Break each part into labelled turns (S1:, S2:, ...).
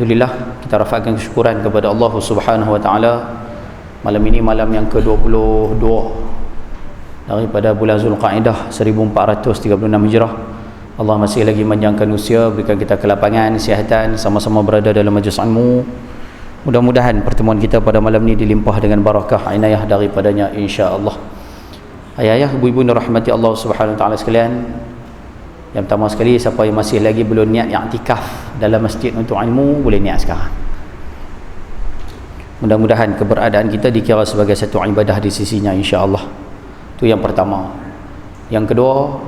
S1: Alhamdulillah, kita rafa'kan kesyukuran kepada Allah Subhanahu wa taala. Malam ini malam yang ke-22 daripada bulan Zulqa'dah 1436 Hijrah. Allah masih lagi menjangkan usia, berikan kita kelapangan, kesihatan, sama-sama berada dalam majlis ilmu. Mudah-mudahan pertemuan kita pada malam ini dilimpah dengan barakah inayah daripadanya, insya-Allah. Ayah-ayah, ibu-ibu yang rahmati Allah Subhanahu wa taala sekalian, yang pertama sekali, siapa yang masih lagi belum niat i'tikaf dalam masjid untuk ilmu, boleh niat sekarang. Mudah-mudahan keberadaan kita dikira sebagai satu ibadah di sisinya, insya-Allah. Itu yang pertama. Yang kedua,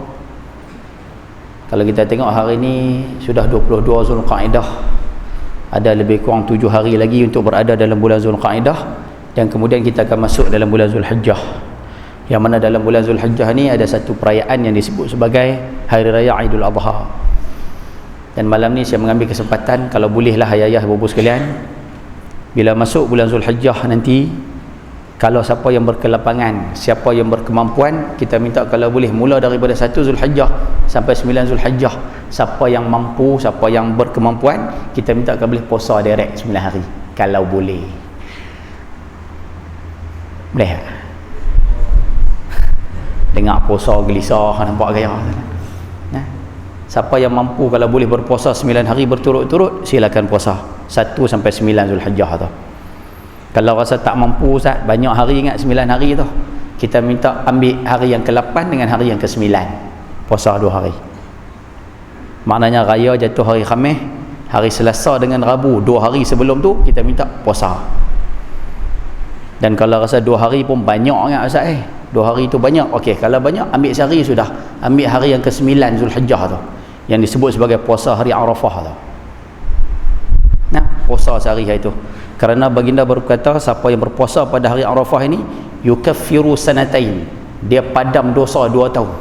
S1: kalau kita tengok hari ini sudah 22 Zulqa'dah, ada lebih kurang 7 hari lagi untuk berada dalam bulan Zulqa'dah, dan kemudian kita akan masuk dalam bulan Zulhijjah. Yang mana dalam bulan Zulhijjah ni ada satu perayaan yang disebut sebagai Hari Raya Aidul Adha. Dan malam ni saya mengambil kesempatan, kalau bolehlah ayah-ayah ibu-ibu sekalian, bila masuk bulan Zulhijjah nanti, kalau siapa yang berkelapangan, siapa yang berkemampuan, kita minta kalau boleh mula daripada 1 Zulhijjah sampai 9 Zulhijjah, siapa yang mampu, siapa yang berkemampuan, kita minta kalau boleh puasa direct 9 hari kalau boleh. Boleh tak? Dengar puasa gelisah, nampak gaya. Nah, siapa yang mampu kalau boleh berpuasa 9 hari berturut-turut, silakan puasa 1 sampai 9 Zulhijjah tu. Kalau rasa tak mampu, Ustaz, banyak hari ingat 9 hari tu, kita minta ambil hari yang ke-8 dengan hari yang ke-9, puasa 2 hari. Maknanya raya jatuh hari Khamis, hari Selasa dengan Rabu, 2 hari sebelum tu kita minta puasa. Dan kalau rasa 2 hari pun banyak ingat, Ustaz, 2 hari itu banyak, okey, kalau banyak ambil sehari sudah, ambil hari yang ke-9 Zulhijjah tu, yang disebut sebagai puasa hari Arafah tu. Nah, puasa sehari itu, kerana baginda berkata, siapa yang berpuasa pada hari Arafah ini, yukaffiru sanatain, dia padam dosa 2 tahun.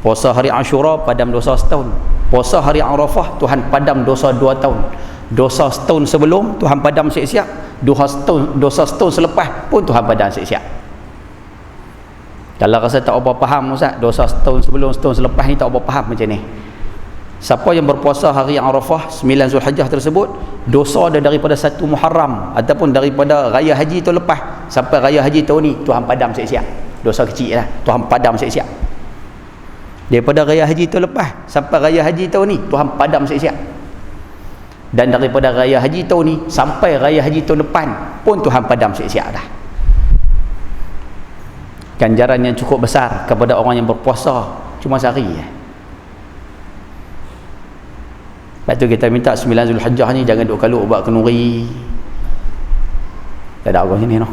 S1: Puasa hari Ashura padam dosa setahun, puasa hari Arafah Tuhan padam dosa 2 tahun. Dosa setahun sebelum Tuhan padam siap-siap, dosa setahun selepas pun Tuhan padam siap-siap. Kalau rasa tak apa faham, Ustaz, dosa setahun sebelum, setahun selepas ni tak apa faham macam ni, siapa yang berpuasa hari Arafah 9 Zulhijjah tersebut, dosa dia daripada 1 Muharram ataupun daripada raya haji tu lepas sampai raya haji tahun ni, Tuhan padam siap-siap. Dosa kecil lah, Tuhan padam siap-siap. Daripada raya haji tu lepas sampai raya haji tahun ni, Tuhan padam siap-siap. Dan daripada raya haji tahun ni sampai raya haji tahun depan pun Tuhan padam siap-siap dah. Ganjaran yang cukup besar kepada orang yang berpuasa cuma sehari. Lepas tu kita minta 9 Zulhijjah ni jangan duk kaluk buat kenuri. Tak ada orang sini no.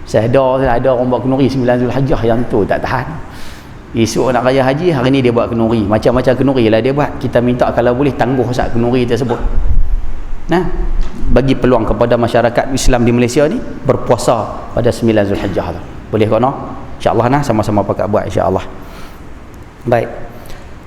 S1: Saya ada orang buat kenuri 9 Zulhijjah, yang tu tak tahan. Esok nak raya haji, hari ni dia buat kenuri. Macam-macam kenuri lah dia buat. Kita minta kalau boleh tangguh sat kenuri tersebut. Nah, bagi peluang kepada masyarakat Islam di Malaysia ni berpuasa pada 9 Zulhijjah tu. Boleh kau no? InsyaAllah nah, sama-sama pakat buat, insyaAllah. Baik,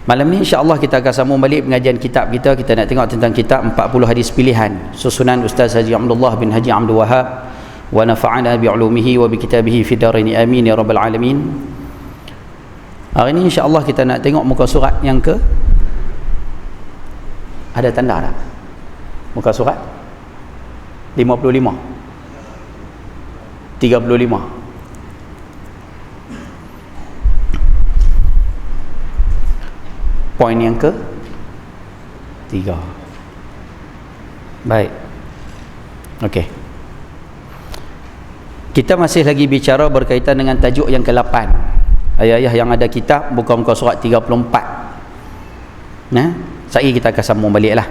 S1: malam ni insyaAllah kita akan sambung balik pengajian kitab kita. Kita nak tengok tentang kitab 40 hadis pilihan susunan Ustaz Haji Abdullah bin Haji Abdul Wahab, wa nafa'ana bi'ulumihi wa bikitabihi fi daraini amin ya rabbal alamin. Hari ni insyaAllah kita nak tengok muka surat yang ke, ada tanda tak? Muka surat 55 35. Poin yang ke 3. Baik. Okey. Kita masih lagi bicara berkaitan dengan tajuk yang ke-8. Ayah-ayah yang ada kitab buka muka surat 34. Nah, sekali kita akan sambung baliklah.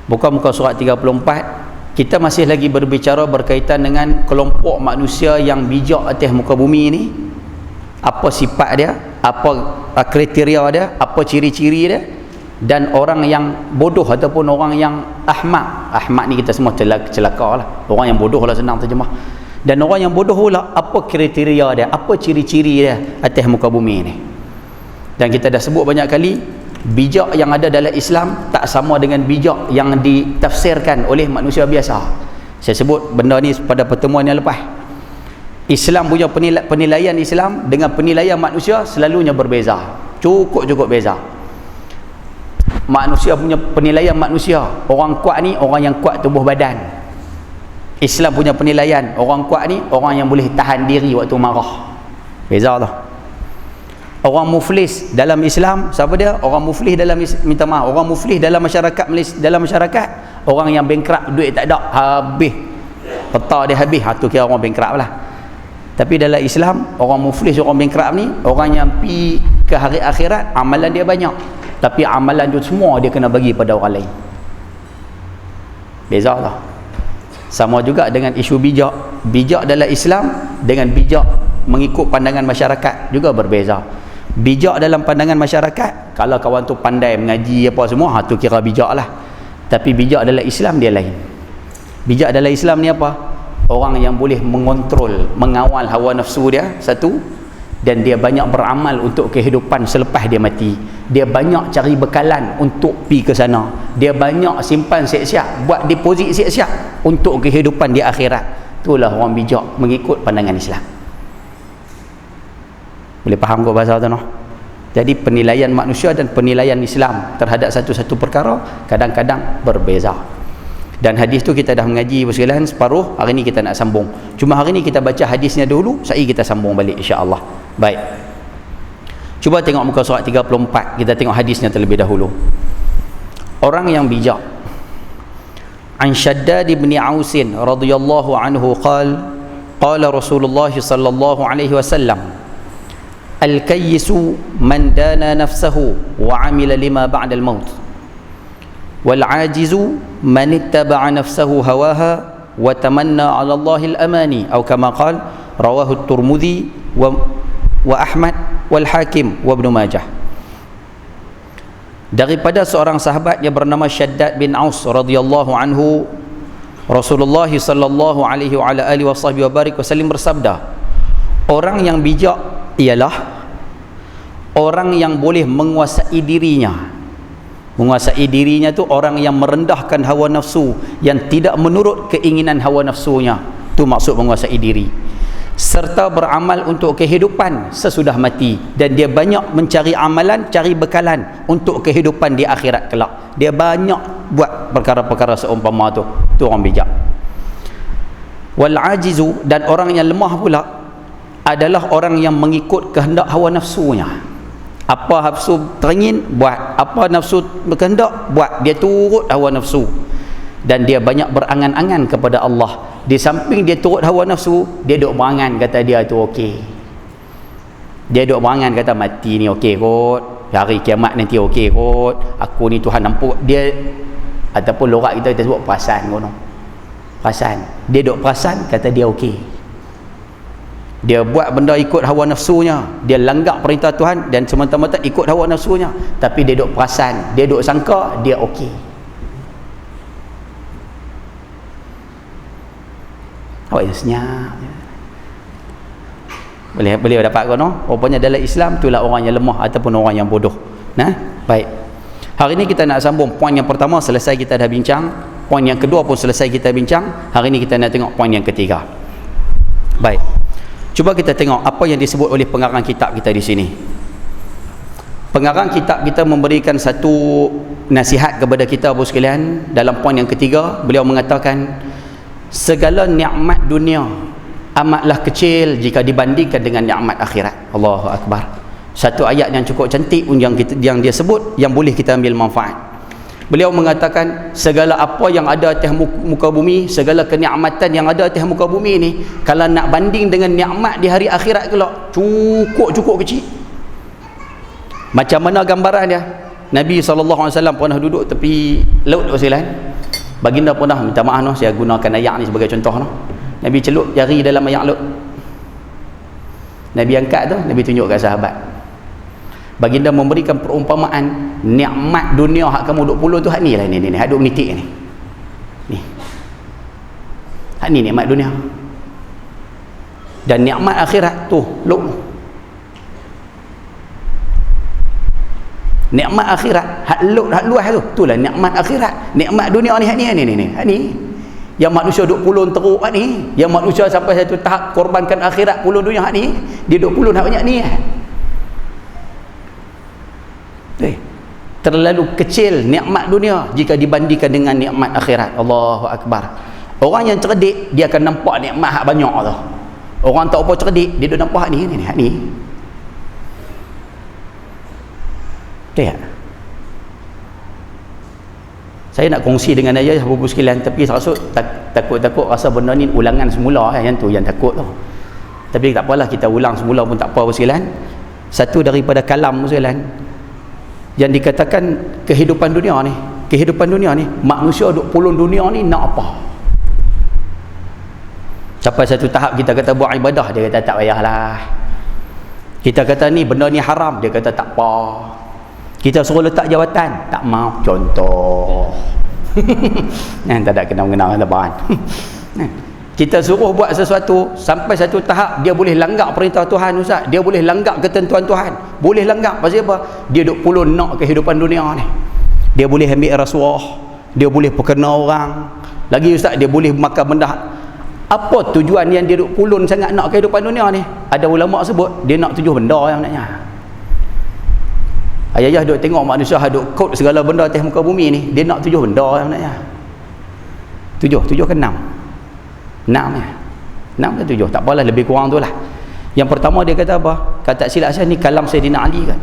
S1: Buka muka surat 34. Kita masih lagi berbicara berkaitan dengan kelompok manusia yang bijak atas muka bumi ini. Apa sifat dia, apa kriteria dia, apa ciri-ciri dia, dan orang yang bodoh ataupun orang yang ahmak ni kita semua celaka lah, orang yang bodoh lah, senang terjemah. Dan orang yang bodoh pula, apa kriteria dia, apa ciri-ciri dia atas muka bumi ni. Dan kita dah sebut banyak kali, bijak yang ada dalam Islam tak sama dengan bijak yang ditafsirkan oleh manusia biasa. Saya sebut benda ni pada pertemuan yang lepas. Islam punya penilaian Islam dengan penilaian manusia selalunya berbeza, cukup beza. Manusia punya penilaian manusia. Orang kuat ni orang yang kuat tubuh badan. Islam punya penilaian, orang kuat ni orang yang boleh tahan diri waktu marah. Beza lah. Orang muflis dalam Islam, siapa dia? Orang muflis dalam minta maaf, orang muflis dalam masyarakat Malaysia, dalam masyarakat, orang yang bankrupt, duit tak ada, habis. Peta dia habis, tu kira orang bankrupt lah. Tapi dalam Islam, orang muflis, orang bankrupt ni, orang yang pi ke hari akhirat, amalan dia banyak. Tapi amalan tu semua dia kena bagi pada orang lain. Beza lah. Sama juga dengan isu bijak. Bijak dalam Islam dengan bijak mengikut pandangan masyarakat juga berbeza. Bijak dalam pandangan masyarakat, kalau kawan tu pandai mengaji apa semua, tu kira bijak lah. Tapi bijak dalam Islam dia lain. Bijak dalam Islam ni apa? Orang yang boleh mengontrol, mengawal hawa nafsu dia, satu. Dan dia banyak beramal untuk kehidupan selepas dia mati. Dia banyak cari bekalan untuk pi ke sana. Dia banyak simpan siap-siap, buat deposit siap-siap untuk kehidupan di akhirat. Itulah orang bijak mengikut pandangan Islam. Boleh faham kau bahasa tu noh? Jadi penilaian manusia dan penilaian Islam terhadap satu-satu perkara kadang-kadang berbeza. Dan hadis tu kita dah mengaji sekalian separuh, hari ni kita nak sambung. Cuma hari ni kita baca hadisnya dulu, sekali kita sambung balik insya-Allah. Baik. Cuba tengok muka surat 34, kita tengok hadisnya terlebih dahulu. Orang yang bijak. An Shaddad bin Aus radhiyallahu anhu qala Rasulullah sallallahu alaihi wasallam al-kayyisu man dana nafsahu wa 'amila lima ba'da al-maut wal 'ajizu man ittaba'a nafsahu hawaha wa tamanna 'ala Allahil amani atau kama qala rawahu at-Tirmidzi wa Ahmad wal Hakim wa Ibnu Majah. Daripada seorang sahabat yang bernama Shaddad bin Aus radhiyallahu anhu, Rasulullah sallallahu alaihi wa ala alihi wasallam bersabda, orang yang bijak ialah orang yang boleh menguasai dirinya. Menguasai dirinya tu orang yang merendahkan hawa nafsu, yang tidak menurut keinginan hawa nafsunya. Tu maksud menguasai diri. Serta beramal untuk kehidupan sesudah mati, dan dia banyak mencari amalan, cari bekalan untuk kehidupan di akhirat kelak. Dia banyak buat perkara-perkara seumpama tu. Tu orang bijak. Wal ajizu, dan orang yang lemah pula adalah orang yang mengikut kehendak hawa nafsunya. Apa nafsu teringin buat, apa nafsu berkehendak buat, dia turut hawa nafsu. Dan dia banyak berangan-angan kepada Allah. Di samping dia turut hawa nafsu, dia duk berangan kata dia tu okey. Dia duk berangan kata mati ni okey kot, hari kiamat nanti okey kot, aku ni Tuhan nampak dia. Ataupun lorak kita sebut perasan kono. Perasan. Dia duk perasan kata dia okey. Dia buat benda ikut hawa nafsunya, dia langgar perintah Tuhan dan semata-mata ikut hawa nafsunya, tapi dia duk perasan, dia duk sangka dia okey. Awak itu senyap. Boleh dapat kau no? Rupanya dalam Islam itulah orang yang lemah ataupun orang yang bodoh. Nah, baik. Hari ini kita nak sambung poin yang pertama, selesai kita dah bincang. Poin yang kedua pun selesai kita bincang. Hari ini kita nak tengok poin yang ketiga. Baik. Cuba kita tengok apa yang disebut oleh pengarang kitab kita di sini. Pengarang kitab kita memberikan satu nasihat kepada kita bos sekalian dalam poin yang ketiga. Beliau mengatakan segala nikmat dunia amatlah kecil jika dibandingkan dengan nikmat akhirat. Allahu Akbar. Satu ayat yang cukup cantik yang dia sebut, yang boleh kita ambil manfaat. Beliau mengatakan segala apa yang ada atas muka bumi, segala kenikmatan yang ada atas muka bumi ni, kalau nak banding dengan nikmat di hari akhirat kelak, cukup kecil. Macam mana gambaran dia? Nabi SAW pernah duduk tepi laut sekalian. Baginda pernah, minta maaf no, saya gunakan ayat ni sebagai contoh no. Nabi celup jari dalam air laut. Nabi angkat tu, Nabi tunjuk kat sahabat. Baginda memberikan perumpamaan nikmat dunia hak kamu duk puluh tu, hak ni lah ni hak duk menitik ni. Ni. Hak ni nikmat dunia. Dan nikmat akhirat tu, luk. Nikmat akhirat hak luas tu, itulah nikmat akhirat. Nikmat dunia ni hak ni yang manusia duk pulun teruk hak ni, yang manusia sampai satu tahap korbankan akhirat pulun dunia hak ni, dia duk pulun hak banyak ni. terlalu kecil nikmat dunia jika dibandingkan dengan nikmat akhirat. Allahu Akbar. Orang yang cerdik dia akan nampak nikmat hak banyak tu. Orang tak apa cerdik dia dah nampak ni. Tak? Saya nak kongsi dengan ayah Bapak sekalian, tapi rasuk takut-takut rasa benda ni ulangan semula yang tu yang takut tu. Tapi tak apalah, kita ulang semula pun tak apa Bapak sekalian. Satu daripada kalam Bapak sekalian yang dikatakan kehidupan dunia ni, manusia duk pulun dunia ni nak apa? Sampai satu tahap kita kata buat ibadah, dia kata tak payahlah. Kita kata ni benda ni haram, dia kata tak apa. Kita suruh letak jawatan, tak mau. Contoh. Tak ada kenal-kenal lebaran. Kita suruh buat sesuatu sampai satu tahap dia boleh langgar perintah Tuhan Ustaz, dia boleh langgar ketentuan Tuhan. Boleh langgar pasal apa? Dia duk pulun nak kehidupan dunia ni. Dia boleh ambil rasuah, dia boleh perkena orang. Lagi Ustaz, dia boleh makan benda. Apa tujuan yang dia duk pulun sangat nak kehidupan dunia ni? Ada ulama sebut dia nak 7 benda yang naknya. Ayah duk tengok manusia duk kod segala benda atas muka bumi ni, dia nak 7 benda yang naknya. 7 ke 6? 6 ya. 6 ke 7? Tak apalah, lebih kurang tu lah. Yang pertama dia kata apa? Kata silap saya ni kalam Sayyidina Ali kan.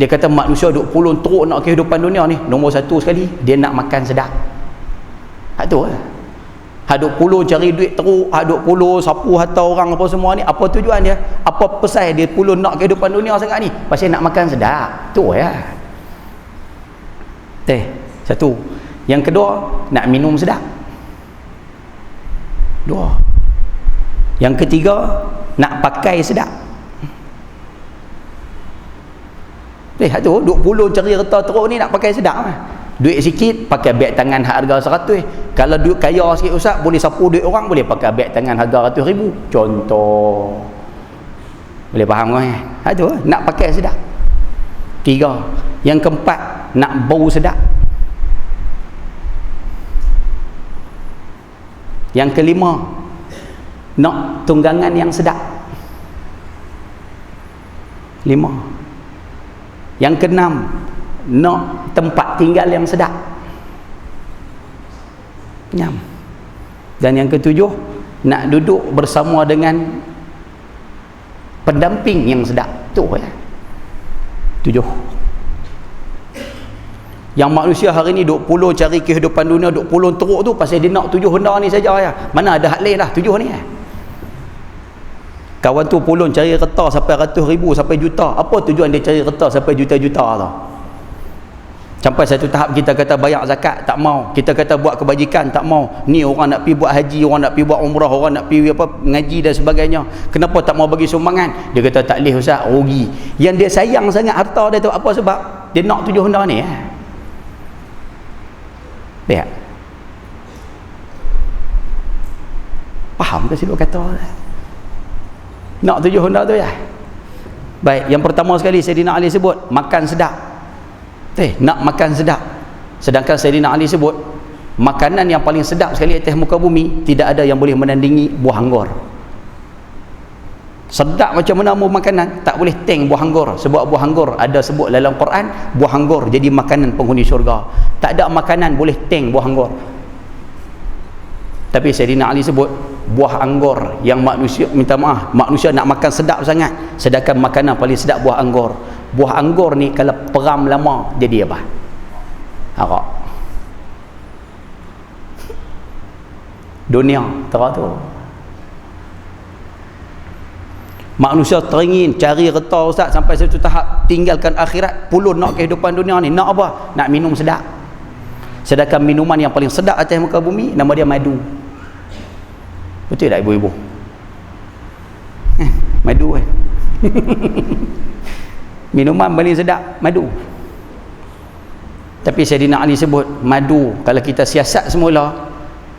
S1: Dia kata manusia duk pulun teruk nak kehidupan dunia ni. Nombor 1 sekali, dia nak makan sedap. Hak tu lah. Haduk puluh cari duit teruk, haduk puluh sapu harta orang apa semua ni, apa tujuan dia? Apa pesan dia puluh nak kehidupan dunia sangat ni? Pasal nak makan sedap. Tu ya. Satu. Yang kedua, nak minum sedap. 2. Yang ketiga, nak pakai sedap. Tu duk puluh cari harta teruk ni nak pakai sedap. Duit sikit pakai beg tangan harga 100. Kalau duit kaya sikit Ustaz, boleh sapu duit orang, boleh pakai beg tangan harga 100,000. Contoh. Boleh faham kan? Tu nak pakai sedap. 3. Yang keempat, nak bau sedap. Yang kelima, nak tunggangan yang sedap. 5. Yang keenam, nak tempat tinggal yang sedap. 6. Dan yang ketujuh, nak duduk bersama dengan pendamping yang sedap. Tu ya. 7. Yang manusia hari ni duk puluh cari kehidupan dunia, duk puluh teruk tu pasal dia nak 7 benda ni saja ya. Mana ada hak lain lah 7 ni ya. Kawan tu pulun cari kertas sampai ratus ribu sampai juta. Apa tujuan dia cari kertas sampai juta-juta tu? Sampai satu tahap kita kata bayar zakat, tak mau. Kita kata buat kebajikan, tak mau. Ni orang nak pergi buat haji, orang nak pergi buat umrah, orang nak pergi apa ngaji dan sebagainya. Kenapa tak mau bagi sumbangan? Dia kata tak boleh Ustaz, rugi. Yang dia sayang sangat harta dia tu apa sebab? Dia nak 7 benda ni ya. Lihat. Faham ke sila kata? Nak 7 benda tu ya. Baik, yang pertama sekali Sayyidina Ali sebut makan sedap. Nak makan sedap. Sedangkan Sayyidina Ali sebut makanan yang paling sedap sekali atas muka bumi tidak ada yang boleh menandingi buah anggur. Sedap macam mana makanan, tak boleh teng buah anggur. Sebab buah anggur ada sebut dalam Quran, buah anggur jadi makanan penghuni syurga. Tak ada makanan boleh teng buah anggur. Tapi Sayyidina Ali sebut buah anggur yang manusia, minta maaf, manusia nak makan sedap sangat, sedangkan makanan paling sedap buah anggur. Buah anggur ni kalau peram lama jadi apa? Arak. Dunia teratur. Manusia teringin cari reta Ustaz sampai satu tahap tinggalkan akhirat, pulun nak kehidupan dunia ni. Nak apa? Nak minum sedap. Sedangkan minuman yang paling sedap atas muka bumi nama dia madu. Betul tak ibu-ibu? Madu kan? Minuman paling sedap madu. Tapi Sayyidina Ali sebut madu, kalau kita siasat semula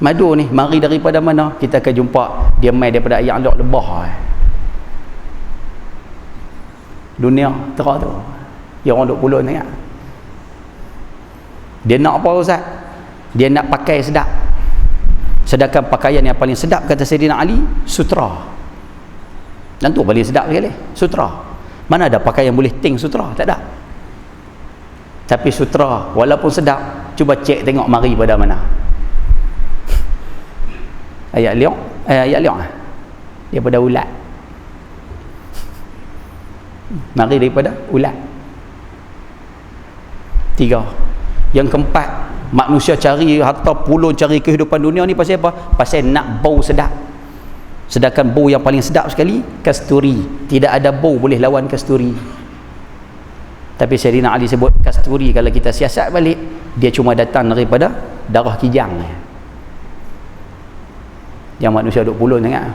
S1: madu ni mari daripada mana, kita akan jumpa dia mai daripada ayam lok lebah. Dunia teratur. Yang orang duk pulun sangat. Dia nak apa Ustaz? Dia nak pakai sedap. Sedangkan pakaian yang paling sedap kata Sayyidina Ali, sutra. Dan tu paling sedap sekali, sutra. Mana ada pakaian yang boleh ting sutra? Tak ada. Tapi sutra walaupun sedap, cuba cek tengok mari pada mana. Ayat liok daripada ulat. Mari daripada ulat. 3. Yang keempat, manusia cari harta pulun, cari kehidupan dunia ni pasal apa? Pasal nak bau sedap. Sedangkan bau yang paling sedap sekali kasturi. Tidak ada bau boleh lawan kasturi. Tapi Sayyidina Ali sebut kasturi kalau kita siasat balik, dia cuma datang daripada darah kijang. Yang manusia duk pulun sangat.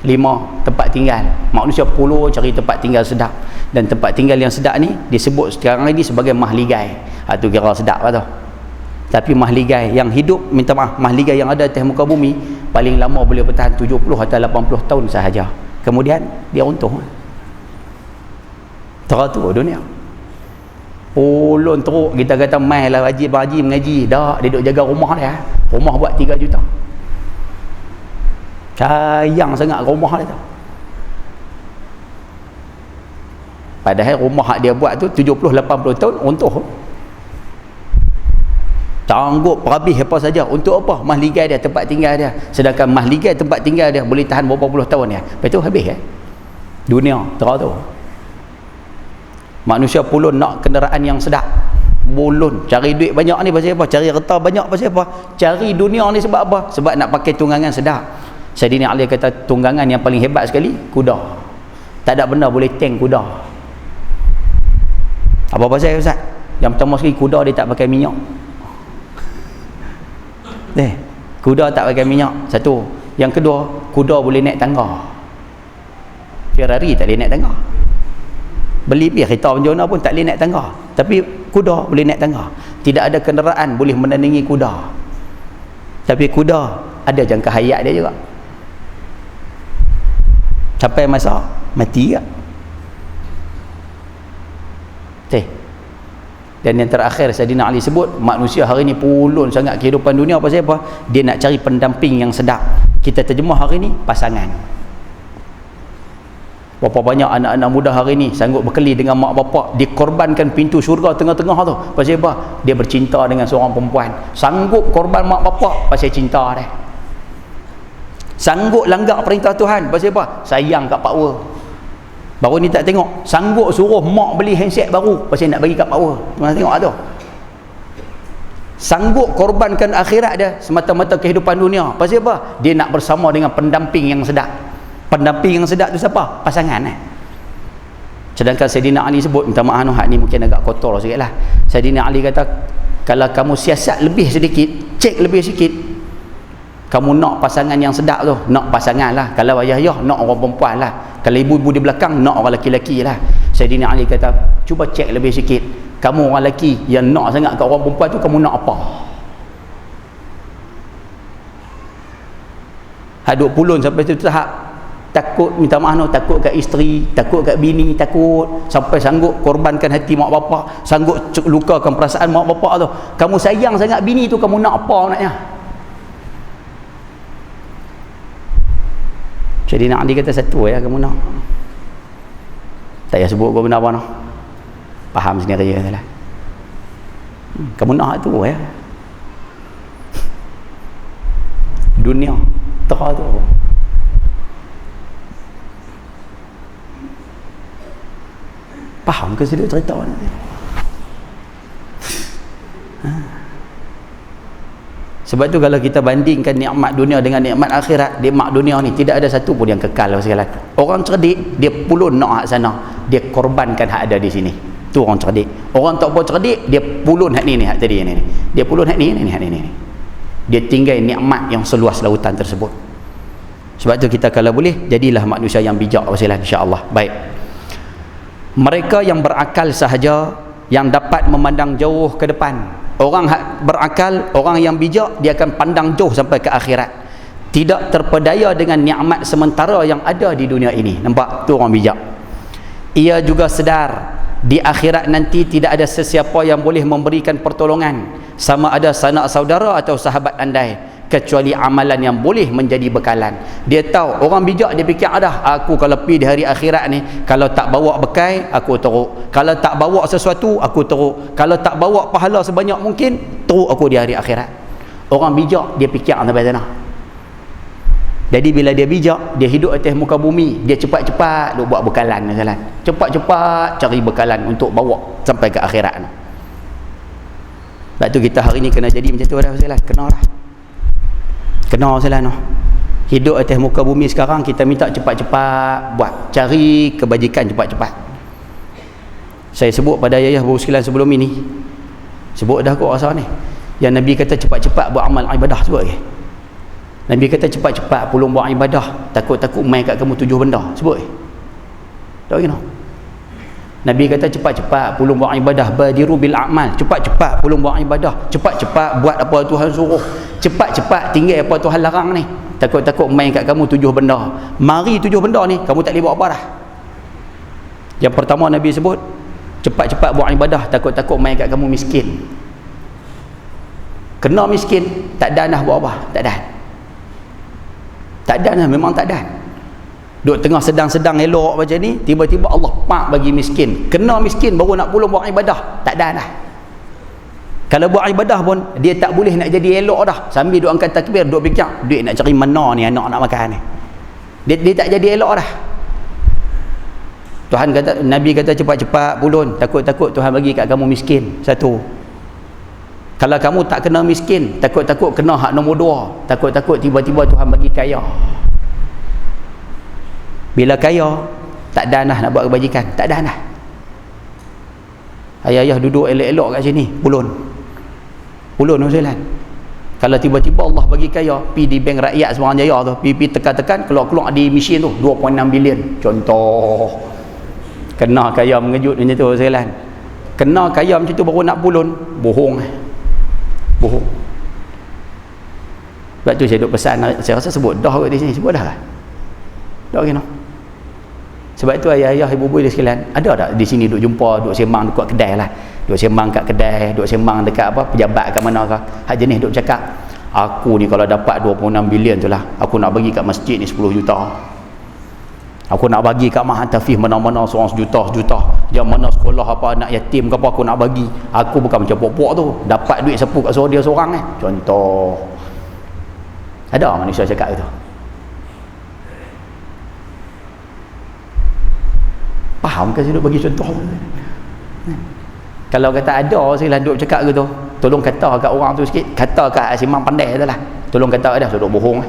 S1: 5. Tempat tinggal. Manusia pulun cari tempat tinggal sedap. Dan tempat tinggal yang sedap ni disebut sekarang ini sebagai mahligai. Itu kira sedap lah tu. Tapi mahligai yang hidup, minta maaf, mahligai yang ada atas muka bumi paling lama boleh bertahan 70 atau 80 tahun sahaja. Kemudian dia runtuh. Teratur dunia. Pulun teruk, kita kata mai lah haji mengaji. Dah, dia duk jaga rumah dia. Rumah buat 3 juta. Sayang sangat rumah dia tu. Padahal rumah dia buat tu 70-80 tahun runtuh. Sanggup habis apa saja. Untuk apa? Mahligai dia, tempat tinggal dia. Sedangkan mahligai tempat tinggal dia boleh tahan berapa puluh tahun ya. Lepas tu habis dunia teratur. Manusia pulun nak kenderaan yang sedap. Pulun cari duit banyak ni pasal apa? Cari harta banyak pasal apa? Cari dunia ni sebab apa? Sebab nak pakai tunggangan sedap. Sayyidina Ali kata tunggangan yang paling hebat sekali kuda. Tak ada benda boleh tank kuda. Apa pasal Ustaz? Yang pertama sekali kuda dia tak pakai minyak. Kuda tak pakai minyak. Satu. Yang kedua, kuda boleh naik tangga. Ferrari tak boleh naik tangga. Beli kereta penjona pun tak boleh naik tangga. Tapi kuda boleh naik tangga. Tidak ada kenderaan boleh menandingi kuda. Tapi kuda ada jangka hayat dia juga. Sampai masa mati ke? Dan yang terakhir Sayyidina Ali sebut, manusia hari ni pulun sangat kehidupan dunia pasal apa? Dia nak cari pendamping yang sedap. Kita terjemah hari ni pasangan. Berapa banyak anak-anak muda hari ni sanggup berkeli dengan mak bapak, dikorbankan pintu syurga tengah-tengah tu pasal apa? Dia bercinta dengan seorang perempuan. Sanggup korban mak bapak pasal cinta dia. Sanggup langgar perintah Tuhan pasal apa? Sayang kat power. Baru ni tak tengok, sanggup suruh mak beli handset baru pasal nak bagi kat power. Mana tengok tu. Sanggup korbankan akhirat dia semata-mata kehidupan dunia. Pasal apa? Dia nak bersama dengan pendamping yang sedap. Pendamping yang sedap tu siapa? Pasangan. Sedangkan Sayyidina Ali sebut, minta maaf hak ni mungkin agak kotor sikitlah. Sayyidina Ali kata, kalau kamu siasat lebih sedikit, cek lebih sikit, kamu nak pasangan yang sedap tu, nak pasangan lah. Kalau ayah-ayah, nak orang perempuan lah. Kalau ibu-ibu di belakang, nak orang lelaki-lelaki lah. Sayyidina Ali kata, cuba cek lebih sikit. Kamu orang lelaki yang nak sangat kat orang perempuan tu, kamu nak apa? Haduk pulun sampai tu tahap takut, minta maaf takut kat isteri, takut kat bini, takut sampai sanggup korbankan hati mak bapak, sanggup lukakan perasaan mak bapak tu. Kamu sayang sangat bini tu, kamu nak apa naknya? Jadi nak Ali kata satu kamu nak. Tak payah sebut kau benda apa noh. Faham sendiri je lah. Kamu nak tu dunia terah tu. Faham ke sedih cerita ni? Sebab tu kalau kita bandingkan nikmat dunia dengan nikmat akhirat, nikmat dunia ni tidak ada satu pun yang kekal sekali. Orang cerdik dia pulun nak hak sana, dia korbankan hak ada di sini. Tu orang cerdik. Orang tak apa cerdik, dia pulun hak ni hak tadi ni. Dia pulun hak ni hak ni. Dia tinggal nikmat yang seluas lautan tersebut. Sebab tu kita kalau boleh jadilah manusia yang bijak insya-Allah. Baik. Mereka yang berakal sahaja yang dapat memandang jauh ke depan. Orang berakal, orang yang bijak, dia akan pandang jauh sampai ke akhirat. Tidak terpedaya dengan nikmat sementara yang ada di dunia ini. Nampak? Tu orang bijak. Ia juga sedar di akhirat nanti tidak ada sesiapa yang boleh memberikan pertolongan, sama ada sanak saudara atau sahabat andai, kecuali amalan yang boleh menjadi bekalan. Dia tahu, orang bijak dia fikir dah, aku kalau pergi di hari akhirat ni, kalau tak bawa bekal aku teruk, kalau tak bawa sesuatu aku teruk, kalau tak bawa pahala sebanyak mungkin teruk aku di hari akhirat. Orang bijak dia fikir sampai sana. Jadi bila dia bijak, dia hidup atas muka bumi, dia cepat-cepat duk buat bekalan misalnya. Cepat-cepat cari bekalan untuk bawa sampai ke akhirat. Sebab tu kita hari ni kena jadi macam tu dah misalnya. Kena misalnya. Hidup atas muka bumi sekarang, kita minta cepat-cepat buat, cari kebajikan cepat-cepat. Saya sebut pada ayah baru sekalian sebelum ini. Sebut dah kot rasa ni. Yang Nabi kata cepat-cepat buat amal ibadah, sebut ke? Nabi kata cepat-cepat pulung buat ibadah, takut-takut main kat kamu 7 benda, sebut. Tak kena. Nabi kata cepat-cepat pulung buat ibadah, badiru bil a'mal, cepat-cepat pulung buat ibadah, cepat-cepat buat apa Tuhan suruh, cepat-cepat tinggal apa Tuhan larang ni, takut-takut main kat kamu 7 benda. Mari 7 benda ni kamu tak boleh buat apa dah. Yang pertama Nabi sebut cepat-cepat buat ibadah, takut-takut main kat kamu miskin. Kena miskin, tak ada dah buat apa, tak ada. Tak ada lah, memang tak ada. Duk tengah sedang-sedang elok macam ni, tiba-tiba Allah pak bagi miskin. Kena miskin baru nak pulung buat ibadah, tak ada dah. Kalau buat ibadah pun dia tak boleh nak jadi elok dah. Sambil duk angkat takbir, duk fikir duit nak cari mana ni anak nak makan ni. Dia tak jadi elok dah. Tuhan kata, Nabi kata cepat-cepat pulun, takut-takut Tuhan bagi kat kamu miskin. Satu. Kalau kamu tak kena miskin, takut-takut kena hak nombor 2, takut-takut tiba-tiba Tuhan bagi kaya. Bila kaya, tak ada nak buat kebajikan, tak ada dah. Ayah-ayah duduk elok-elok kat sini, pulun Nusilan. Kalau tiba-tiba Allah bagi kaya, pi di bank rakyat Semarang Jaya tu, pi tekan-tekan, keluar-keluar di mesin tu 2.6 bilion contoh. Kena kaya mengejut macam tu Nusilan. Kena kaya macam tu baru nak pulun, bohong. Sebab tu saya duk pesan, saya rasa sebut dah kot di sini, sebut dah lah. Tak kena. Sebab tu ayah-ayah, ibu-ibu dia sekalian, ada tak di sini duk jumpa, duk sembang dekat kedai lah, duk sembang kat kedai, duk sembang dekat apa, pejabat kat mana ke, hak jenis duk cakap, aku ni kalau dapat 26 bilion tu lah, aku nak bagi kat masjid ni 10 juta. Aku nak bagi kat mahal tahfiz mana-mana seorang sejuta. Yang mana sekolah apa anak yatim ke apa aku nak bagi. Aku bukan macam pok-pok tu, dapat duit sepu kat dia seorang contoh. Ada manusia cakap itu. Faham ke saya duk bagi contoh? Kalau kata ada saya duk cakap gitu, tolong kata kat orang tu sikit, kata kat simang pandai tu lah. Tolong kata kat dia, duk bohong.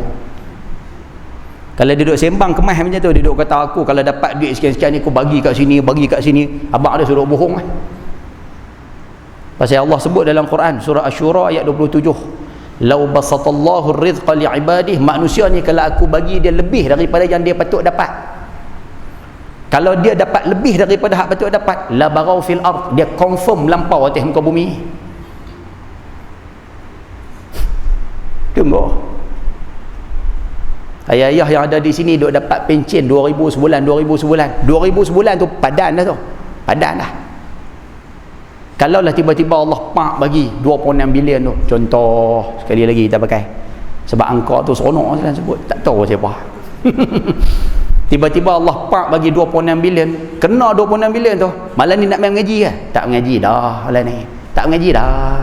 S1: Kalau dia duduk sembang kemas macam tu, dia duduk kata aku kalau dapat duit sekian-sekian ni aku bagi kat sini, abang dia suruh bohong. Pasal Allah sebut dalam Quran surah Asy-Syura ayat 27, lau basatallahu rizqa li'ibadihi, manusia ni kalau aku bagi dia lebih daripada yang dia patut dapat, kalau dia dapat lebih daripada hak patut dapat, la barau fil ard, dia confirm melampau atas muka bumi. Tunggu. Ayah-ayah yang ada di sini duk dapat pencen 2000 sebulan. 2000 sebulan tu padan dah tu. Padan dah. Kalau lah tiba-tiba Allah pak bagi 26 bilion tu, contoh sekali lagi kita pakai. Sebab angka tu seronok saya sebut, tak tahu siapa. Tiba-tiba Allah pak bagi 26 bilion, kena 26 bilion tu. Malam ni nak main mengaji ke? Tak mengaji dah malam ni. Tak mengaji dah.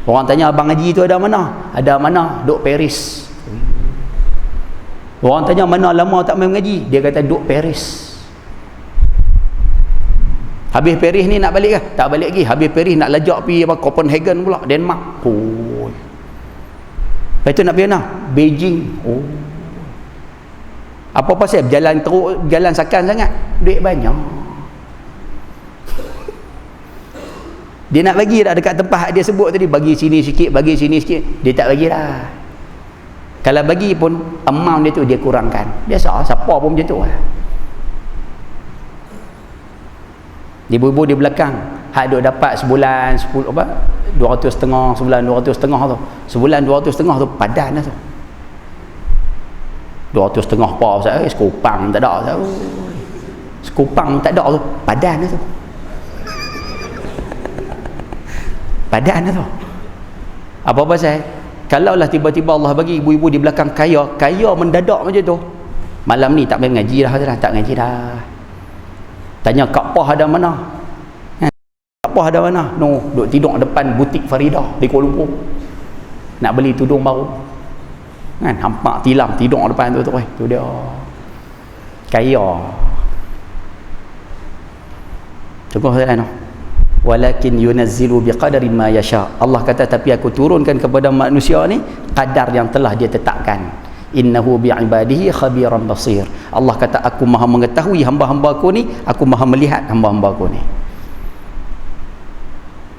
S1: Orang tanya abang ngaji tu ada mana? Ada mana? Duk Paris. Orang tanya mana lama tak main mengaji, dia kata duduk Paris. Habis Paris ni nak balik ke? Tak balik lagi. Habis Paris nak lajak pergi apa, Copenhagen pula, Denmark. Oh. Lepas tu nak pergi mana? Beijing. Oh. Apa pasal jalan teruk, jalan sakan sangat, duit banyak. Dia nak bagi dah dekat tempat dia sebut tadi, bagi sini sikit, bagi sini sikit, dia tak bagi dah. Kalau bagi pun amount dia tu dia kurangkan. Biasa siapa pun macam tu lah. Ibu-ibu di belakang hak duk dapat sebulan 10 apa 200.5 sebulan 200.5 tu. Sebulan 200.5 tu padan dah tu. 200.5 apa pasal sekupang tak ada tahu. Sekupang tak ada tu padan dah tu. Padan dah tu. Apa pasal? Kalaulah tiba-tiba Allah bagi ibu-ibu di belakang kaya mendadak macam tu, malam ni tak main mengaji dah, tak ngaji dah. Tanya Kaabah ada mana? Kaabah ada mana? No, duk tidur depan butik Farida di Kuala Lumpur. Nak beli tudung baru. Kan hampak tilam tidur depan tu tu dia. Kaya. Cukup saya no. Walakin yunazzilu biqadarin ma yasha. Allah kata tapi aku turunkan kepada manusia ni kadar yang telah dia tetapkan. Innahu bi'ibadihi khabiran basir. Allah kata aku maha mengetahui hamba-hamba aku ni, aku maha melihat hamba-hamba aku ni.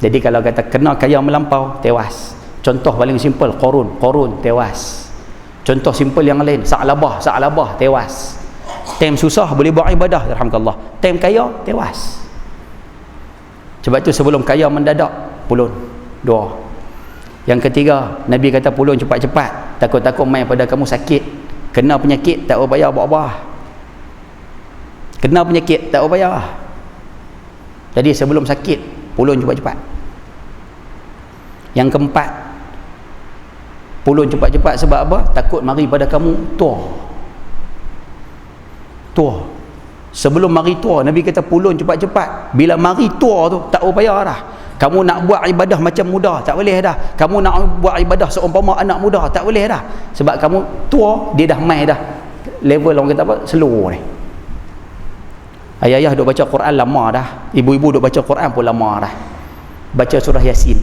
S1: Jadi kalau kata kena kaya melampau, tewas. Contoh paling simple, Qarun tewas. Contoh simple yang lain, Sa'labah tewas. Time susah boleh buat ibadah, alhamdulillah. Time kaya tewas. Sebab tu sebelum kaya mendadak, pulun doa. Yang ketiga, Nabi kata pulun cepat-cepat, takut-takut mai pada kamu sakit, kena penyakit tak payah buat-buat. Kena penyakit tak payah. Jadi sebelum sakit, pulun cepat-cepat. Yang keempat, pulun cepat-cepat sebab apa? Takut mari pada kamu tua. Sebelum mari tua, Nabi kata pulun cepat-cepat. Bila mari tua tu tak payah dah. Kamu nak buat ibadah macam muda, tak boleh dah. Kamu nak buat ibadah seumpama anak muda, tak boleh dah. Sebab kamu tua, dia dah mai dah. Level orang kata apa? Slow ni. Ayah-ayah duk baca Quran lama dah. Ibu-ibu duk baca Quran pun lama dah. Baca surah Yasin.